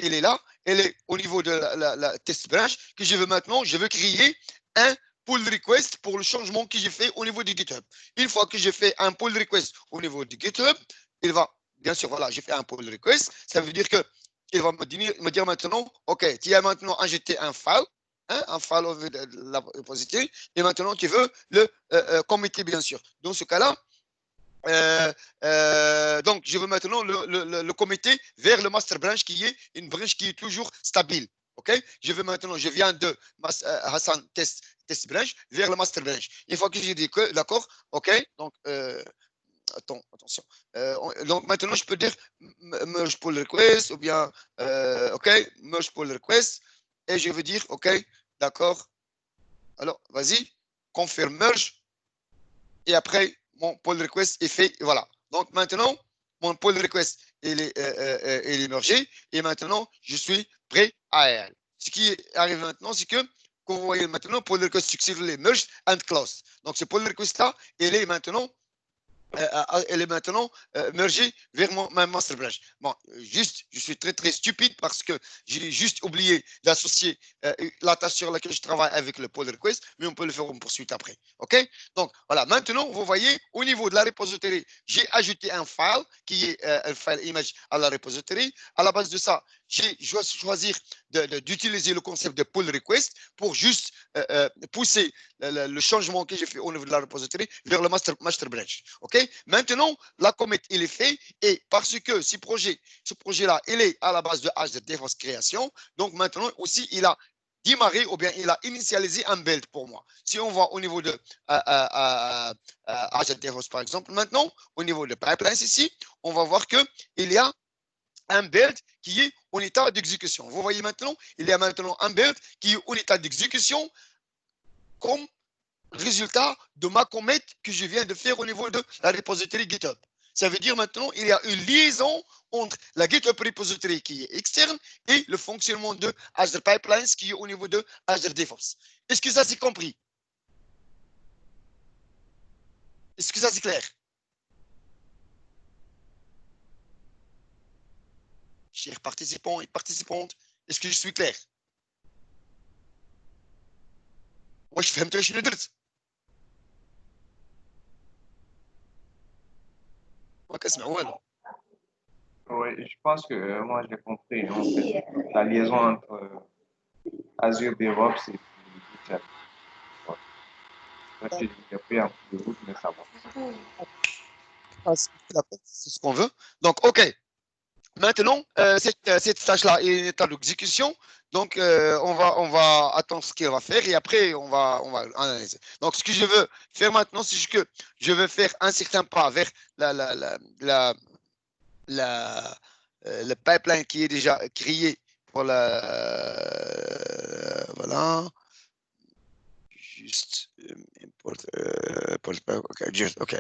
Speaker 1: il est là. Il est au niveau de la test branch que je veux maintenant, je veux créer un pull request pour le changement que j'ai fait au niveau du GitHub. Une fois que j'ai fait un pull request au niveau du GitHub, il va, bien sûr, voilà, j'ai fait un pull request. Ça veut dire que il va me dire maintenant, OK, tu as maintenant injecté un file, un file de la repository, et maintenant tu veux le committer, bien sûr. Dans ce cas-là, donc, je veux maintenant le committer vers le master branch qui est une branche qui est toujours stable. OK? Je viens de Hassan test branch vers le master branch. Une fois que j'ai dit que, d'accord, OK, donc, attention. Donc, maintenant, je peux dire merge pull request ou bien, OK, merge pull request. Et je veux dire, OK, d'accord. Alors, vas-y, confirme merge. Et après, mon pull request est fait. Et voilà. Donc maintenant, mon pull request il est émergé et maintenant, je suis prêt à aller. Ce qui arrive maintenant, c'est que, comme vous voyez maintenant, pull request successfully merged and closed. Donc ce pull request-là, il est maintenant elle est maintenant mergée vers ma master branch. Bon, juste, je suis très très stupide parce que j'ai juste oublié d'associer la tâche sur laquelle je travaille avec le pull request, mais on peut le faire en poursuite après. OK? Donc, voilà, maintenant, vous voyez, au niveau de la repository, j'ai ajouté un file qui est un file image à la repository. À la base de ça, j'ai choisi d'utiliser le concept de pull request pour juste pousser le changement que j'ai fait au niveau de la repository vers le master branch. OK? Maintenant, la commit, il est fait et parce que ce projet-là, il est à la base de Azure DevOps création, donc maintenant aussi, il a démarré ou bien il a initialisé un build pour moi. Si on voit au niveau de Azure DevOps, par exemple, maintenant, au niveau de pipelines ici, on va voir qu'il y a un build qui est en état d'exécution. Vous voyez maintenant, il y a maintenant un build qui est en état d'exécution comme résultat de ma commit que je viens de faire au niveau de la repository GitHub. Ça veut dire maintenant il y a une liaison entre la GitHub repository qui est externe et le fonctionnement de Azure Pipelines qui est au niveau de Azure DevOps. Est-ce que ça c'est compris? Est-ce que ça c'est clair? Chers participants et participantes, est-ce que je suis clair؟ واش فهمتوا شنو درت؟ ما كنسمع والو.
Speaker 3: Oui, je pense que moi j'ai compris en fait, la liaison entre Azure DevOps et GitHub. Ouais. J'ai pris un peu de route, mais ça va.
Speaker 1: C'est ce qu'on veut. Donc, OK. Maintenant, cette tâche-là est en état d'exécution. Donc, on va attendre ce qu'il va faire et après, on va analyser. Donc, ce que je veux faire maintenant, c'est que je veux faire un certain pas vers le pipeline qui est déjà créé pour voilà. Juste OK.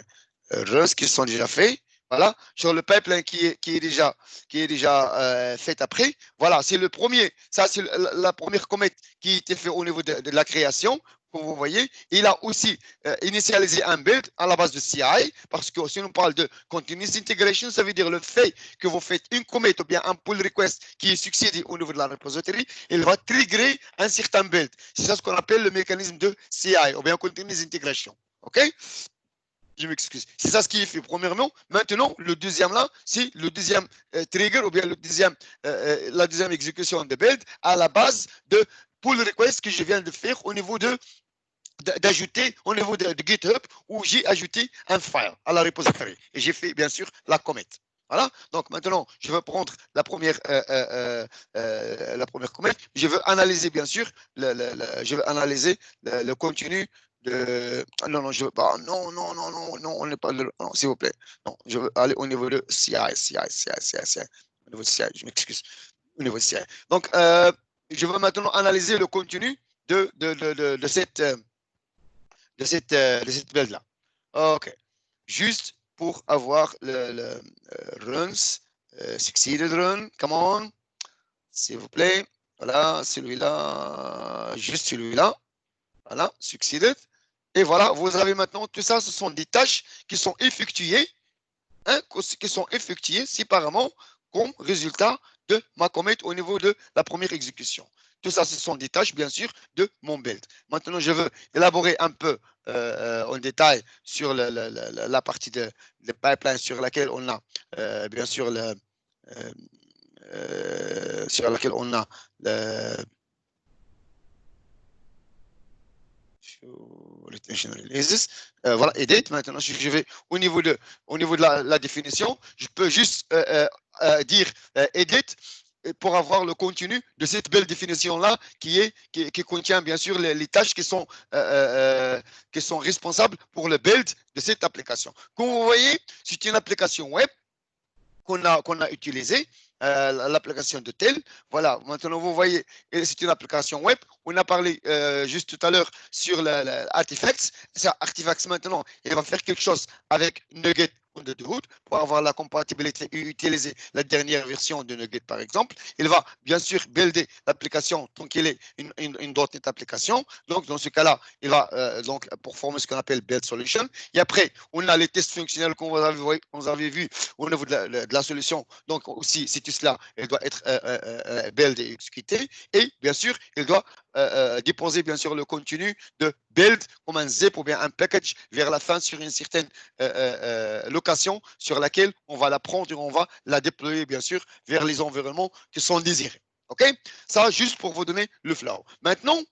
Speaker 1: Runs qui sont déjà faits. Voilà, sur le pipeline qui est déjà fait après. Voilà, c'est le premier. Ça, c'est la première commit qui a été faite au niveau de la création. Comme vous voyez, il a aussi initialisé un build à la base de CI, parce que si on parle de continuous integration, ça veut dire le fait que vous faites une commit ou bien un pull request qui est succédé au niveau de la repository, il va trigger un certain build. C'est ça ce qu'on appelle le mécanisme de CI ou bien continuous integration. OK? Je m'excuse. C'est ça ce qui est fait, premièrement. Maintenant, le deuxième là, c'est le deuxième trigger ou bien la deuxième exécution de build à la base de pull request que je viens de faire au niveau d'ajouter au niveau de GitHub où j'ai ajouté un file à la repository. Et j'ai fait, bien sûr, la commit. Voilà. Donc, maintenant, je vais prendre la première commit. Je veux analyser, bien sûr, je veux analyser le contenu non, je veux pas. Non, on n'est pas. Non, s'il vous plaît. Non, je veux aller au niveau de CI. Au niveau de CI, je m'excuse. Au niveau de CI. Donc, je veux maintenant analyser le contenu de cette build-là. OK. Juste pour avoir le runs, succeeded run. Come on. S'il vous plaît. Voilà, celui-là. Juste celui-là. Voilà, succeeded. Et voilà, vous avez maintenant tout ça, ce sont des tâches qui sont effectuées, séparément comme résultat de ma commit au niveau de la première exécution. Tout ça, ce sont des tâches, bien sûr, de mon build. Maintenant, je veux élaborer un peu en détail sur la partie de pipeline sur laquelle on a, bien sûr, sur laquelle on a voilà, edit. Maintenant, je vais au niveau de la définition, je peux juste dire edit pour avoir le contenu de cette belle définition-là qui contient bien sûr les tâches qui sont responsables pour le build de cette application. Comme vous voyez, c'est une application web qu'on a utilisée, l'application de tel. Voilà, maintenant vous voyez, c'est une application web. On a parlé juste tout à l'heure sur l'Artifacts. Ça, Artifacts maintenant, il va faire quelque chose avec Nugget de Hood pour avoir la compatibilité et utiliser la dernière version de Nugget par exemple. Il va bien sûr builder l'application tant qu'il est une .NET application. Donc dans ce cas-là, il va donc pour former ce qu'on appelle build solution. Et après, on a les tests fonctionnels qu'on vous avez vu au niveau de la solution. Donc aussi, si tout cela, il doit être build et exécuté. Et bien sûr, il doit déposer bien sûr le contenu de build comme un zip ou bien un package vers la fin sur une certaine location sur laquelle on va la prendre et on va la déployer bien sûr vers les environnements qui sont désirés. OK? Ça, juste pour vous donner le flow. Maintenant,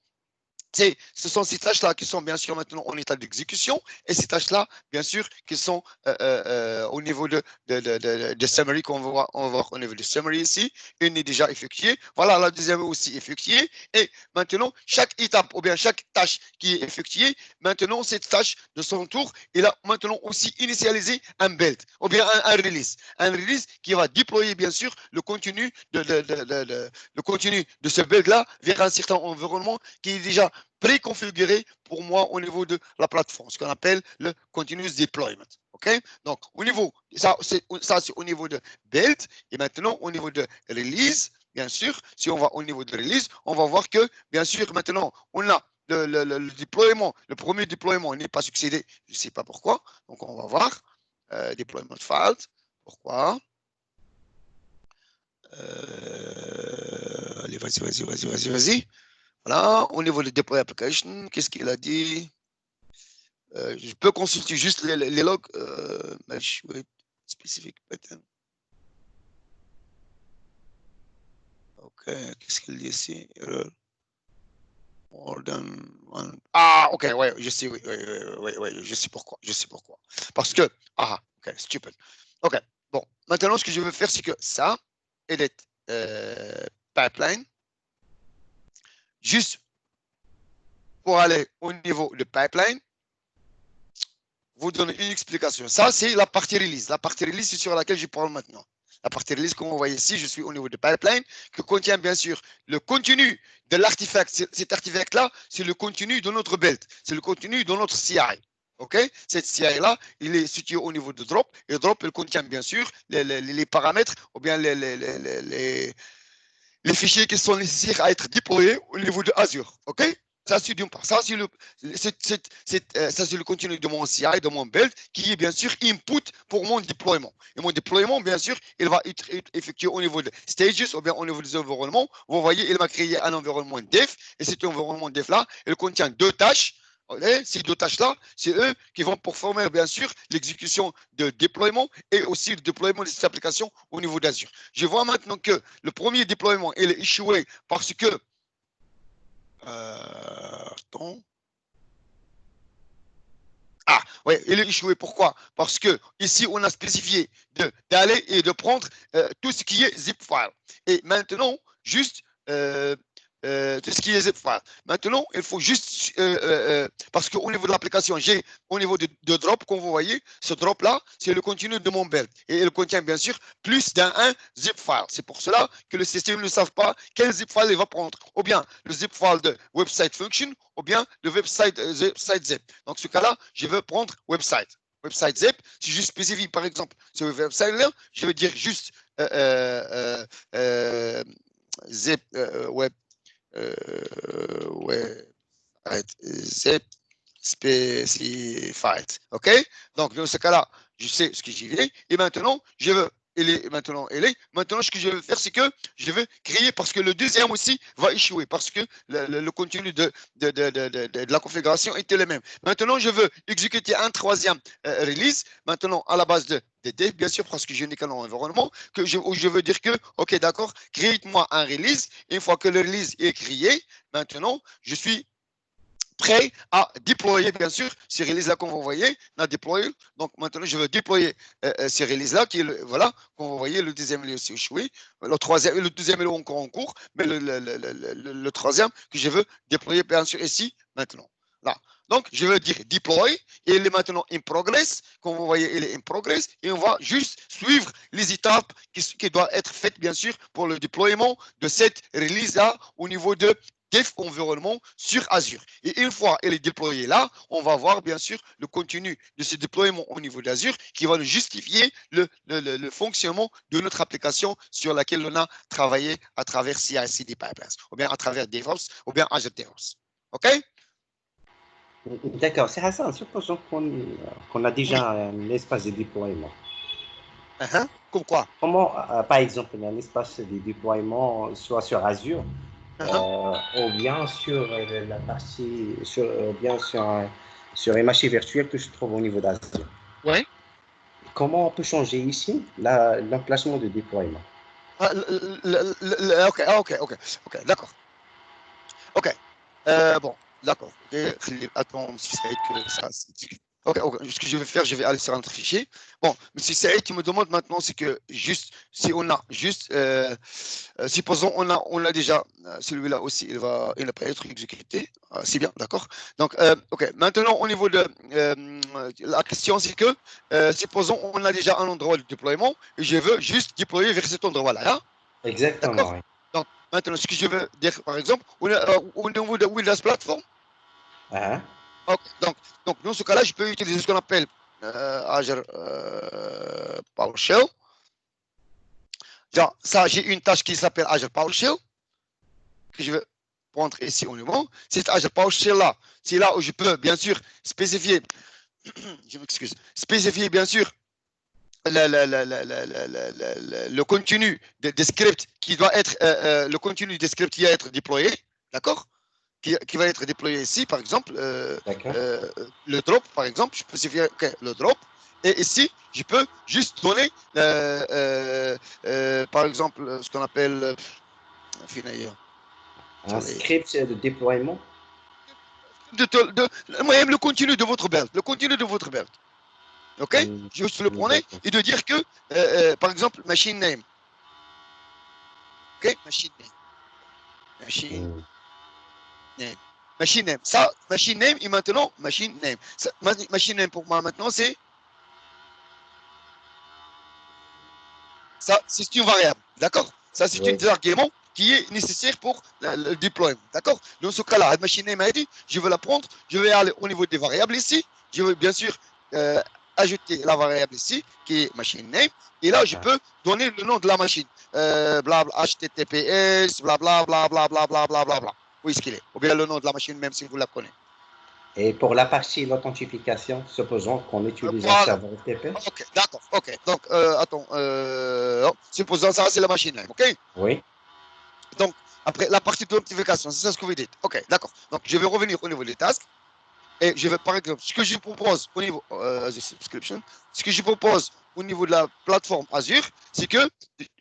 Speaker 1: ce sont ces tâches-là qui sont bien sûr maintenant en état d'exécution et ces tâches-là, bien sûr, qui sont au niveau de summary qu'on va voir au niveau de summary ici. Une est déjà effectuée. Voilà, la deuxième est aussi effectuée. Et maintenant, chaque étape ou bien chaque tâche qui est effectuée, maintenant, cette tâche de son tour, il a maintenant aussi initialisé un build ou bien un release. Un release qui va déployer, bien sûr, le contenu de ce build-là vers un certain environnement qui est déjà préconfiguré pour moi au niveau de la plateforme, ce qu'on appelle le continuous deployment. OK? Donc, au niveau, ça c'est au niveau de build. Et maintenant, au niveau de release, bien sûr, si on va au niveau de release, on va voir que, bien sûr, maintenant, on a le déploiement, le premier déploiement n'est pas succédé. Je ne sais pas pourquoi. Donc, on va voir. Deployment failed. Pourquoi? Allez, vas-y. Voilà, au niveau de deploy application, qu'est-ce qu'il a dit? Je peux consulter juste les logs. Mesh with specific pattern. Ok, qu'est-ce qu'il dit ici? Error. More than one. Ah, ok, ouais, je sais, oui, je sais pourquoi. Parce que, Ok, stupid. Ok, bon. Maintenant, ce que je veux faire, c'est que ça, elle est pipeline. Juste pour aller au niveau de pipeline, vous donner une explication. Ça, c'est la partie release. La partie release, c'est sur laquelle je parle maintenant. La partie release, comme vous voyez ici, je suis au niveau de pipeline, qui contient bien sûr le contenu de l'artefact. Cet artefact-là, c'est le contenu de notre build. C'est le contenu de notre CI. OK? Cette CI-là, il est situé au niveau de drop. Et drop, il contient bien sûr les paramètres ou bien les fichiers qui sont nécessaires à être déployés au niveau de Azure. OK? Ça, c'est d'une part. Ça, c'est le contenu de mon CI, de mon build, qui est bien sûr input pour mon déploiement. Et mon déploiement, bien sûr, il va être effectué au niveau de stages ou bien au niveau des environnements. Vous voyez, il m'a créé un environnement dev. Et cet environnement dev-là, il contient 2 tâches. Ces 2 tâches-là, c'est eux qui vont performer, bien sûr, l'exécution de déploiement et aussi le déploiement de cette application au niveau d'Azure. Je vois maintenant que le premier déploiement, il est échoué parce que attends. Ah, oui, il est échoué. Pourquoi? Parce que ici, on a spécifié d'aller et de prendre tout ce qui est zip file. Et maintenant, juste tout ce qui est zip file. Maintenant, il faut juste, parce qu'au niveau de l'application, j'ai au niveau de drop, comme vous voyez, ce drop-là, c'est le contenu de mon build. Et il contient bien sûr plus d'un zip file. C'est pour cela que le système ne savent pas quel zip file il va prendre. Ou bien le zip file de website function, ou bien le website zip. Donc, ce cas-là, je veux prendre website. Website zip, si je spécifie par exemple ce website-là, je veux dire juste zip web zip specified. OK? Donc, dans ce cas-là, je sais ce que j'y vais. Et maintenant, je veux. Maintenant, ce que je veux faire, c'est que je veux créer, parce que le deuxième aussi va échouer, parce que le contenu de la configuration était le même. Maintenant, je veux exécuter un troisième release, maintenant à la base de dev, bien sûr, parce que je n'ai qu'un environnement, où je veux dire que, OK, d'accord, crée-moi un release. Une fois que le release est créé, maintenant, je suis prêt à déployer, bien sûr, ces releases-là qu'on vous voyez, à déployer. Donc, maintenant, je veux déployer ces releases-là, qui est, voilà, comme vous voyez, le deuxième est aussi échoué, le deuxième est encore en cours, mais le troisième que je veux déployer, bien sûr, ici, maintenant. Là. Donc, je veux dire deploy, et il est maintenant in progress. Comme vous voyez, il est in progress, et on va juste suivre les étapes qui doivent être faites, bien sûr, pour le déploiement de cette release-là au niveau de dev environnement sur Azure. Et une fois elle est déployée là, on va voir bien sûr le contenu de ce déploiement au niveau d'Azure qui va nous justifier le fonctionnement de notre application sur laquelle on a travaillé à travers CI/CD Pipelines, ou bien à travers DevOps, ou bien Azure DevOps. OK?
Speaker 2: D'accord, c'est Hassan, supposons qu'on a déjà un espace de déploiement.
Speaker 1: Comme quoi?
Speaker 2: Comment, par exemple, un espace de déploiement soit sur Azure, ou bien sur la partie, bien sur une machine virtuelle que je trouve au niveau d'Azure.
Speaker 1: Oui.
Speaker 2: Comment on peut changer ici l'emplacement de déploiement?
Speaker 1: OK, d'accord. OK. Bon, d'accord. Attends, si ça que ça. OK, ce que je vais faire, je vais aller sur un autre fichier. Bon, mais si Saïd, tu me demandes maintenant, c'est que juste, si on a juste, supposons on a déjà celui-là aussi, il ne pas être exécuté. C'est bien, d'accord. Donc, OK. Maintenant, au niveau de la question, c'est que supposons on a déjà un endroit de déploiement et je veux juste déployer vers cet endroit-là. Hein?
Speaker 2: Exactement. Oui.
Speaker 1: Donc, maintenant, ce que je veux dire, par exemple, au niveau de Windows Platform, donc, dans ce cas-là, je peux utiliser ce qu'on appelle Azure PowerShell. Genre, ça, j'ai une tâche qui s'appelle Azure PowerShell, que je vais prendre ici au niveau. Cette Azure PowerShell-là, c'est là où je peux, bien sûr, spécifier, je m'excuse, spécifier, bien sûr, le contenu des scripts qui doit être, le contenu des scripts qui va être déployé, d'accord? Qui va être déployé ici, par exemple, le drop, par exemple, je peux spécifier le drop. Et ici, je peux juste donner, par exemple, ce qu'on appelle
Speaker 2: un script de déploiement.
Speaker 1: Moi-même, le contenu de votre build. Le contenu de votre build. OK? Juste le prenez et de dire que, par exemple, machine name. OK? Machine name. Machine name. Machine name. Ça, machine name et maintenant, machine name. Ça, machine name pour moi maintenant, c'est ça, c'est une variable. D'accord? Ça, c'est un argument qui est nécessaire pour le deployment. D'accord? Dans ce cas-là, la machine name a dit, je veux la prendre, je vais aller au niveau des variables ici. Je veux bien sûr ajouter la variable ici, qui est machine name. Et là, je peux donner le nom de la machine. Blabla, HTTPS, blablabla, blablabla, blablabla. Où est-ce qu'il est? Ou bien le nom de la machine, même si vous la connaissez.
Speaker 2: Et pour la partie l'authentification, supposons qu'on utilise un serveur FTP.
Speaker 1: OK, d'accord. OK. Donc, attends. Supposons ça, c'est la machine name. OK?
Speaker 2: Oui.
Speaker 1: Donc, après la partie d'authentification, c'est ça ce que vous dites. OK, d'accord. Donc, je vais revenir au niveau des tasks. Et je vais, par exemple, ce que je propose au niveau de subscription, ce que je propose au niveau de la plateforme Azure, c'est que,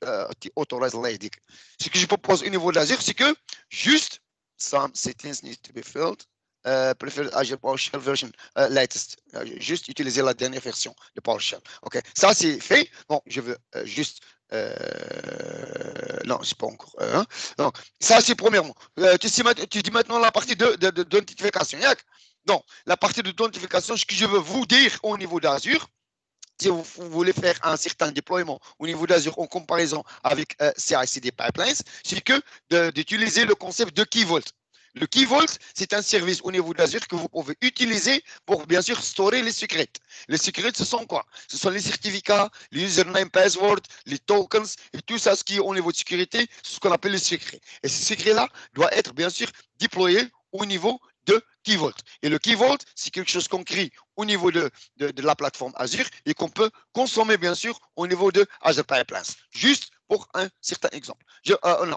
Speaker 1: ce que je propose au niveau de l'Azure, c'est que juste some settings need to be filled. Preferred Azure PowerShell version latest. Juste utiliser la dernière version de PowerShell. OK, ça c'est fait. Bon, je veux juste. Non, c'est pas encore. Donc, ça c'est premièrement. Tu dis maintenant la partie d'identification. Donc, la partie d'authentification, ce que je veux vous dire au niveau d'Azure, si vous voulez faire un certain déploiement au niveau d'Azure en comparaison avec CI/CD Pipelines, c'est que d'utiliser le concept de Key Vault. Le Key Vault, c'est un service au niveau d'Azure que vous pouvez utiliser pour bien sûr stocker les secrets. Les secrets, ce sont quoi? Ce sont les certificats, les username, password, les tokens et tout ça, ce qui est au niveau de sécurité, c'est ce qu'on appelle les secrets. Et ces secrets-là doivent être bien sûr déployés au niveau de Key Vault. Et le Key Vault, c'est quelque chose qu'on crée au niveau de la plateforme Azure et qu'on peut consommer bien sûr au niveau de Azure Pipelines. Juste pour un certain exemple.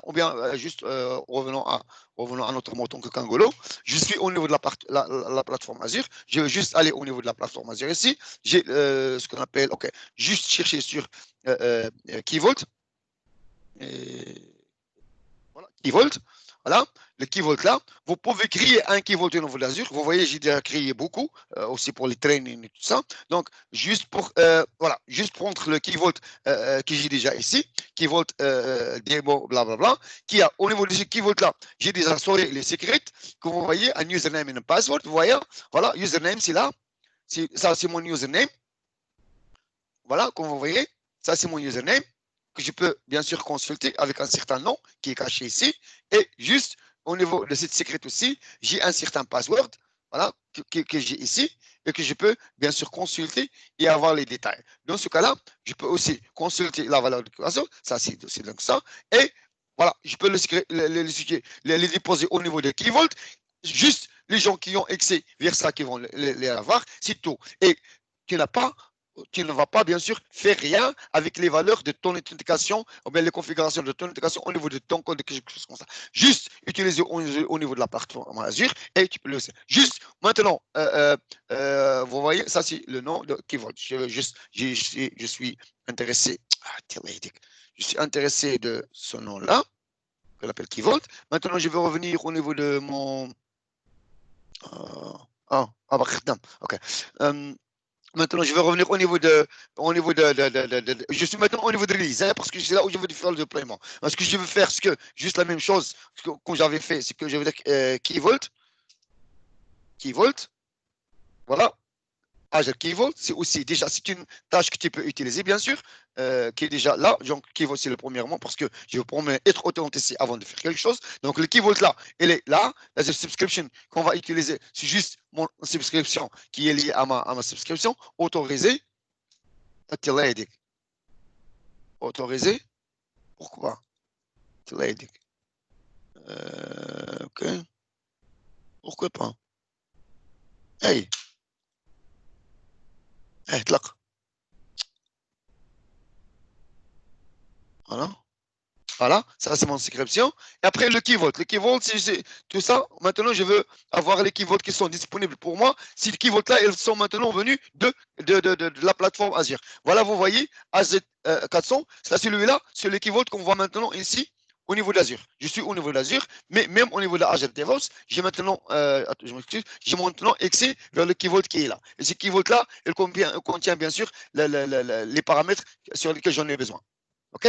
Speaker 1: Ou bien juste revenons à notre mouton que Kangolo. Je suis au niveau de la plateforme Azure. Je vais juste aller au niveau de la plateforme Azure ici. J'ai ce qu'on appelle, OK, juste chercher sur Key Vault. Voilà, Key Vault. Voilà, le Key Vault là, vous pouvez créer un Key Vault au niveau d'Azure. Vous voyez, j'ai déjà créé beaucoup, aussi pour les trainings et tout ça. Donc, juste pour, voilà, juste prendre le Key Vault que j'ai déjà ici, Key Vault démo, blablabla, qui a, au niveau de ce Key Vault là, j'ai déjà sorti les secrets que vous voyez, un username et un password. Vous voyez, voilà, username, c'est là. Ça, c'est mon username. Voilà, comme vous voyez, ça, c'est mon username que je peux bien sûr consulter avec un certain nom qui est caché ici. Et juste au niveau de cette secret aussi, j'ai un certain password, voilà, que j'ai ici et que je peux bien sûr consulter et avoir les détails. Dans ce cas-là, je peux aussi consulter la valeur de l'oiseau, ça c'est donc ça, et voilà, je peux les déposer au niveau de Key Vault. Juste les gens qui ont accès vers ça qui vont les avoir, c'est tout. Et tu ne vas pas, bien sûr, faire rien avec les valeurs de ton authentification ou bien les configurations de ton authentification au niveau de ton code, quelque chose comme ça. Juste utiliser au niveau de la plateforme Azure et tu peux le faire. Juste maintenant, vous voyez, ça c'est le nom de Key Vault. Je suis intéressé. Je suis intéressé de ce nom-là, qu'on appelle Key Vault. Maintenant, je vais revenir au niveau de mon. OK. Maintenant, je vais revenir au niveau de. Je suis maintenant au niveau de release, parce que c'est là où je veux faire le déploiement. Parce que je veux faire juste la même chose que j'avais fait, c'est que je veux dire Key Vault. Voilà. Azure Key Vault, c'est aussi déjà, c'est une tâche que tu peux utiliser, bien sûr, qui est déjà là. Donc, Key Vault, c'est le premièrement parce que je veux pour être authentifié avant de faire quelque chose. Donc, le Key Vault là, elle est là. La subscription qu'on va utiliser, c'est juste mon subscription qui est liée à ma subscription. Autorisé. Autorisé. Pourquoi? OK. Pourquoi pas? Hey. اطلق. Voilà, ça c'est mon subscription. Et après le Key Vault. Le Key Vault, c'est tout ça. Maintenant, je veux avoir les Key Vault qui sont disponibles pour moi. Si les Key Vault là, ils sont maintenant venus de la plateforme Azure. Voilà, vous voyez, AZ400, c'est celui-là, c'est le Key Vault qu'on voit maintenant ici au niveau d'Azure. Je suis au niveau d'Azure, mais même au niveau de Azure DevOps, j'ai maintenant, j'ai maintenant accès vers le Key Vault qui est là. Et ce Key Vault là, il contient bien sûr les paramètres sur lesquels j'en ai besoin. OK?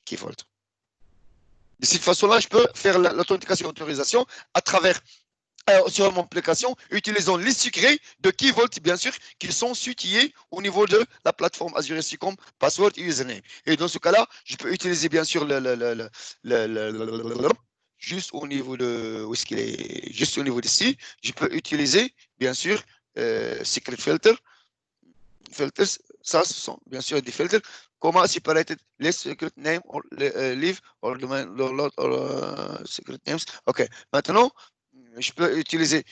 Speaker 1: Key Vault. De cette façon-là, je peux faire l'authentication autorisation à travers sur mon application, utilisant les secrets de Key Vault, bien sûr, qui sont situés au niveau de la plateforme Azure SC comme password et username. Et dans ce cas-là, je peux utiliser bien sûr juste au niveau de où est-ce qu'il est, juste au niveau d'ici, je peux utiliser bien sûr secret filters. Ça, ce sont bien sûr des filtres. Comment separated les secret name or leave or domain or secret names. OK. Maintenant, je peux utiliser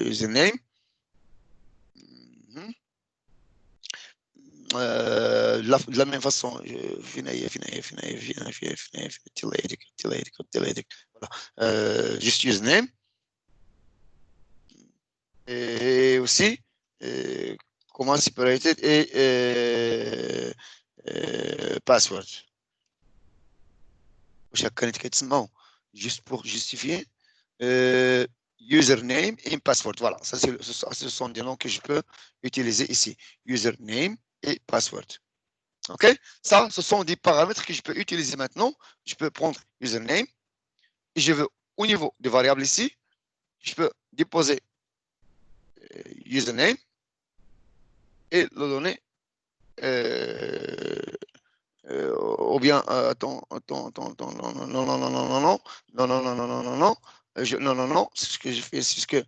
Speaker 1: username. De la même façon, juste username. Et aussi, comment separated et password. Juste pour justifier. Username et password. Voilà, ça, ce sont des noms que je peux utiliser ici. Username et password. OK? Ça, ce sont des paramètres que je peux utiliser maintenant. Je peux prendre username et je veux, au niveau des variables ici, je peux déposer username et le donner ou bien, attends, non, c'est ce que je fais, c'est ce que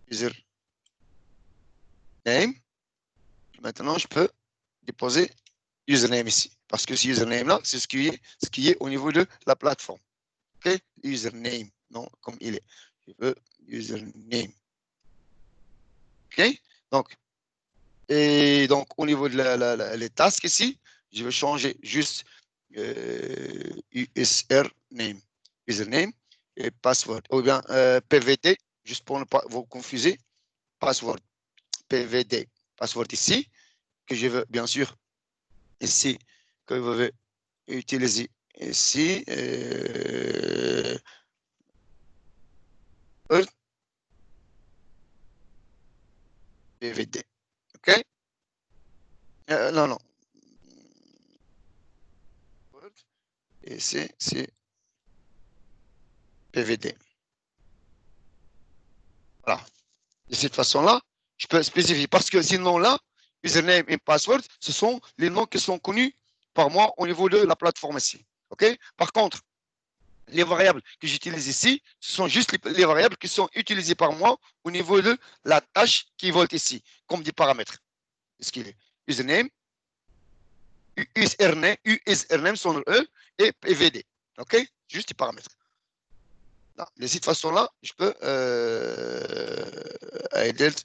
Speaker 1: username. Maintenant, je peux déposer username ici. Parce que ce username-là, c'est ce qui est au niveau de la plateforme. OK? Username, non, comme il est. Je veux username. OK? Donc, au niveau de les tasks ici, je vais changer juste username et password. Ou bien PVD, juste pour ne pas vous confuser. Password, PVD, password ici, que je veux bien sûr ici, que vous vais utiliser ici. PVD. OK? Non. Et c'est PVD. Voilà. De cette façon-là, je peux spécifier. Parce que sinon, là, username et password, ce sont les noms qui sont connus par moi au niveau de la plateforme ici. OK? Par contre, les variables que j'utilise ici, ce sont juste les variables qui sont utilisées par moi au niveau de la tâche qui volte ici, comme des paramètres. Est-ce qu'il est username, username sont le E et PVD. OK? Juste des paramètres. Là, de cette façon-là, je peux delta.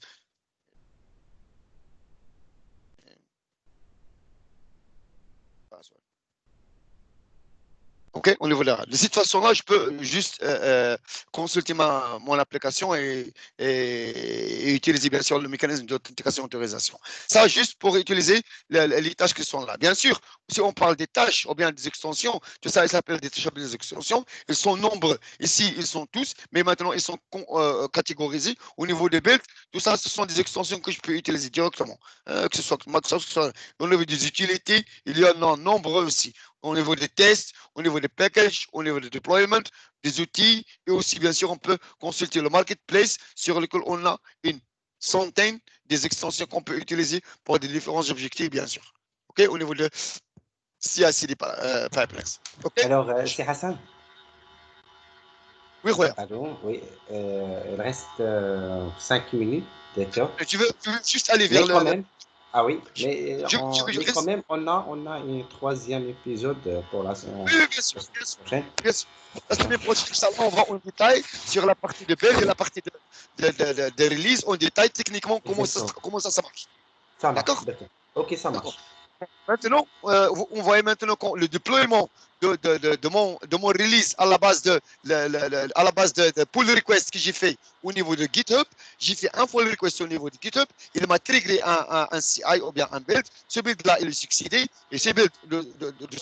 Speaker 1: OK, au niveau là. De cette façon-là, je peux juste consulter mon application et utiliser bien sûr le mécanisme d'authentification autorisation. Ça, juste pour utiliser les tâches qui sont là. Bien sûr, si on parle des tâches ou bien des extensions, tout ça, il s'appelle des tâches ou des extensions. Ils sont nombreux. Ici, ils sont tous, mais maintenant, ils sont catégorisés au niveau des builds. Tout ça, ce sont des extensions que je peux utiliser directement. Que ce soit Microsoft, que ce soit au niveau des utilités, il y en a nombreux aussi. Au niveau des tests, au niveau des packages, au niveau des deployments, des outils, et aussi, bien sûr, on peut consulter le marketplace sur lequel on a une centaine des extensions qu'on peut utiliser pour des différents objectifs, bien sûr. OK, au niveau de CI/CD pipelines. OK.
Speaker 2: Alors, c'est Hassan.
Speaker 1: Oui, regarde.
Speaker 2: Allô, oui. Il reste 5 minutes, d'accord.
Speaker 1: Tu veux juste aller vers
Speaker 2: mais quand même, ah oui, mais, mais quand même, on a un troisième épisode pour la semaine prochaine.
Speaker 1: Bien sûr. La semaine prochaine, on va en détail sur la partie de build et la partie de release, en détail techniquement comment ça marche.
Speaker 2: Ça marche, d'accord. Ok, ça marche.
Speaker 1: Maintenant, on voit maintenant le déploiement de mon release à la base de pull request que j'ai fait au niveau de GitHub. J'ai fait un pull request au niveau de GitHub. Il m'a triggeré un CI ou bien un build. Ce build-là, il est succédé. Et ce build, de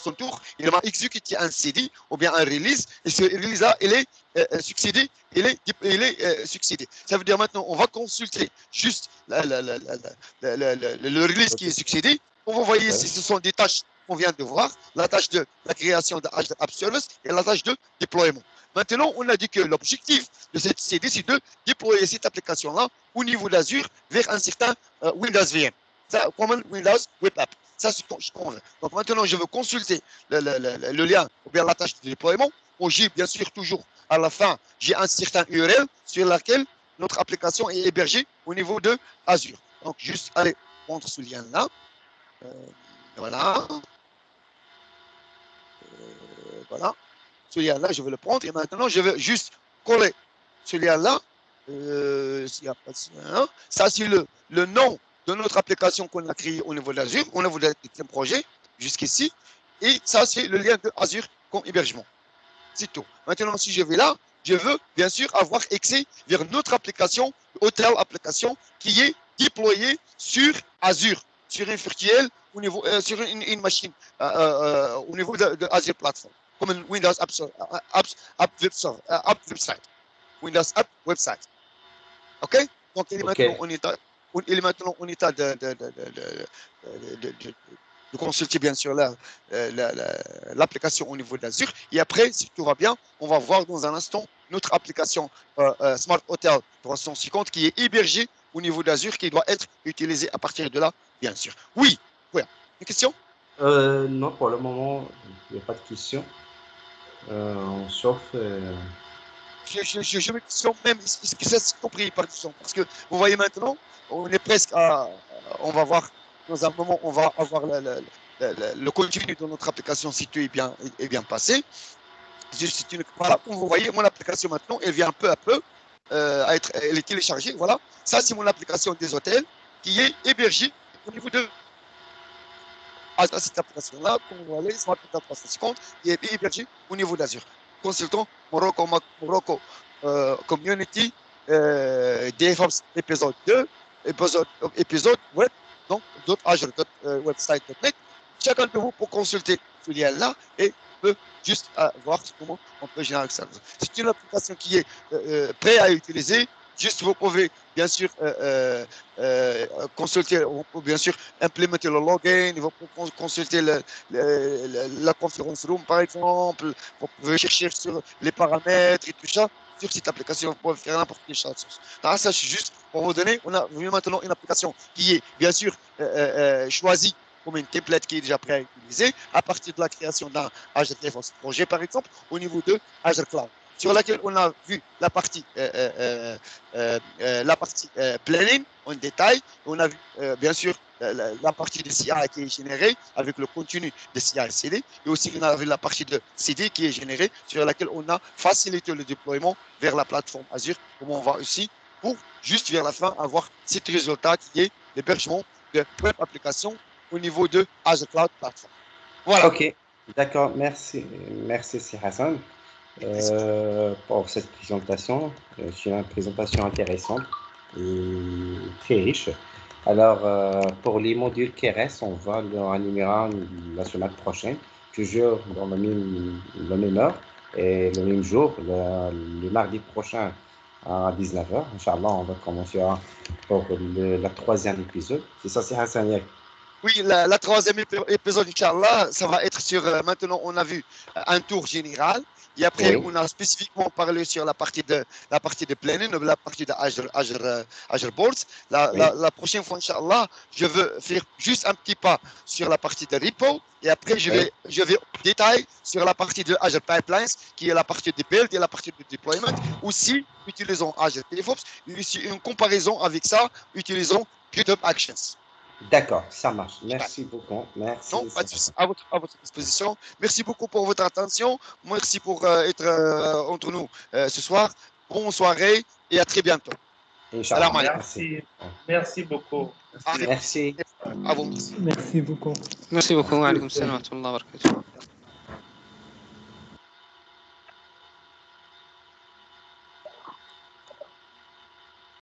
Speaker 1: son tour, il m'a exécuté un CD ou bien un release. Et ce release-là, il est succédé. Il est succédé. Ça veut dire maintenant, on va consulter juste le release qui est succédé. On va voir ici, ce sont des tâches qu'on vient de voir, la tâche de la création de Azure App Service et la tâche de déploiement. Maintenant, on a dit que l'objectif de cette CD, c'est de déployer cette application-là au niveau d'Azure vers un certain Windows VM. Ça, Common Windows Web App. Ça, c'est ce qu'on veut. Donc maintenant, je veux consulter le lien ou bien la tâche de déploiement. J'ai bien sûr toujours à la fin, j'ai un certain URL sur laquelle notre application est hébergée au niveau de Azure. Donc, juste aller prendre ce lien-là. Voilà. Voilà. Ce lien-là, je vais le prendre. Et maintenant, je vais juste coller ce lien-là. S'il n'y a pas de lien. Ça, c'est le nom de notre application qu'on a créée au niveau d'Azure, au niveau de projet, jusqu'ici. Et ça, c'est le lien de Azure comme hébergement. C'est tout. Maintenant, si je vais là, je veux bien sûr avoir accès vers notre application, Hotel Application, qui est déployée sur Azure, sur une virtuelle, sur une machine, au niveau de Azure Platform, comme un Windows App Website. Windows App Website. OK? Donc, il est maintenant en état de consulter bien sûr l'application au niveau d'Azure. Et après, si tout va bien, on va voir dans un instant notre application Smart Hotel 350 qui est hébergée au niveau d'Azure, qui doit être utilisée à partir de là, bien sûr. Oui, voilà. Une question?
Speaker 2: Non, pour le moment, il n'y a pas de questions. Sauf.
Speaker 1: Je me question même, est-ce que ça s'est compris par question? Parce que vous voyez maintenant, on est presque à. On va voir, dans un moment, on va avoir le contenu de notre application si tout est bien passé. Voilà, vous voyez, mon application maintenant, elle vient peu à peu elle est téléchargée. Voilà, ça c'est mon application des hôtels qui est hébergée au niveau de cette application-là, qu'on voit les Smart Hotel 350, qui est hébergée au niveau d'Azure. Consultant Morocco Community DevOps épisode 2, épisode web, donc Azure.website.net. Chacun de vous peut consulter ce lien-là et peut juste voir comment on peut générer ça. C'est une application qui est prête à utiliser. Juste, vous pouvez bien sûr consulter, vous pouvez bien sûr implémenter le login, vous pouvez consulter la conférence room par exemple, vous pouvez chercher sur les paramètres et tout ça. Sur cette application, vous pouvez faire n'importe quelle chose. Ça, c'est juste pour vous donner, on a maintenant une application qui est bien sûr choisie comme une template qui est déjà prête à utiliser à partir de la création d'un Azure DevOps projet par exemple au niveau de Azure Cloud, sur laquelle on a vu la partie planning en détail. On a vu bien sûr la partie de CI qui est générée avec le contenu de CI/CD, et aussi on a vu la partie de CD qui est générée sur laquelle on a facilité le déploiement vers la plateforme Azure, comme on va aussi pour juste vers la fin avoir cet résultat qui est l'hébergement de web application au niveau de Azure Cloud Platform. Voilà.
Speaker 2: Ok, d'accord, merci, c'est Hassan pour cette présentation. C'est une présentation intéressante et très riche. Alors, pour les modules qui restent, on va en animer la semaine prochaine, toujours dans la même heure et le même jour, le mardi prochain à 19h. Inch'Allah, on va commencer pour la troisième épisode. C'est ça, c'est Hassan.
Speaker 1: Oui, la troisième épisode, Inch'Allah, ça va être sur, maintenant on a vu un tour général, et après
Speaker 2: Oui.
Speaker 1: on a spécifiquement parlé sur la partie de planning, la partie de Azure Boards. La prochaine fois, Inch'Allah, je veux faire juste un petit pas sur la partie de repo, et après je vais détailler sur la partie de Azure Pipelines, qui est la partie de build et la partie de deployment. Aussi, utilisons Azure DevOps, et aussi une comparaison avec ça, utilisons GitHub Actions.
Speaker 2: D'accord, ça marche. Merci beaucoup. Merci.
Speaker 1: Non, pas de souci. À votre disposition. Merci beaucoup pour votre attention. Merci pour être entre nous ce soir. Bonne soirée et à très bientôt. Salam
Speaker 2: Inch'Allah.
Speaker 1: alaikum.
Speaker 3: Merci beaucoup.
Speaker 2: Merci.
Speaker 1: À vous.
Speaker 4: Merci beaucoup.
Speaker 5: Merci beaucoup. Wa alaykoum salam wa rahmatullahi wa barakatuh.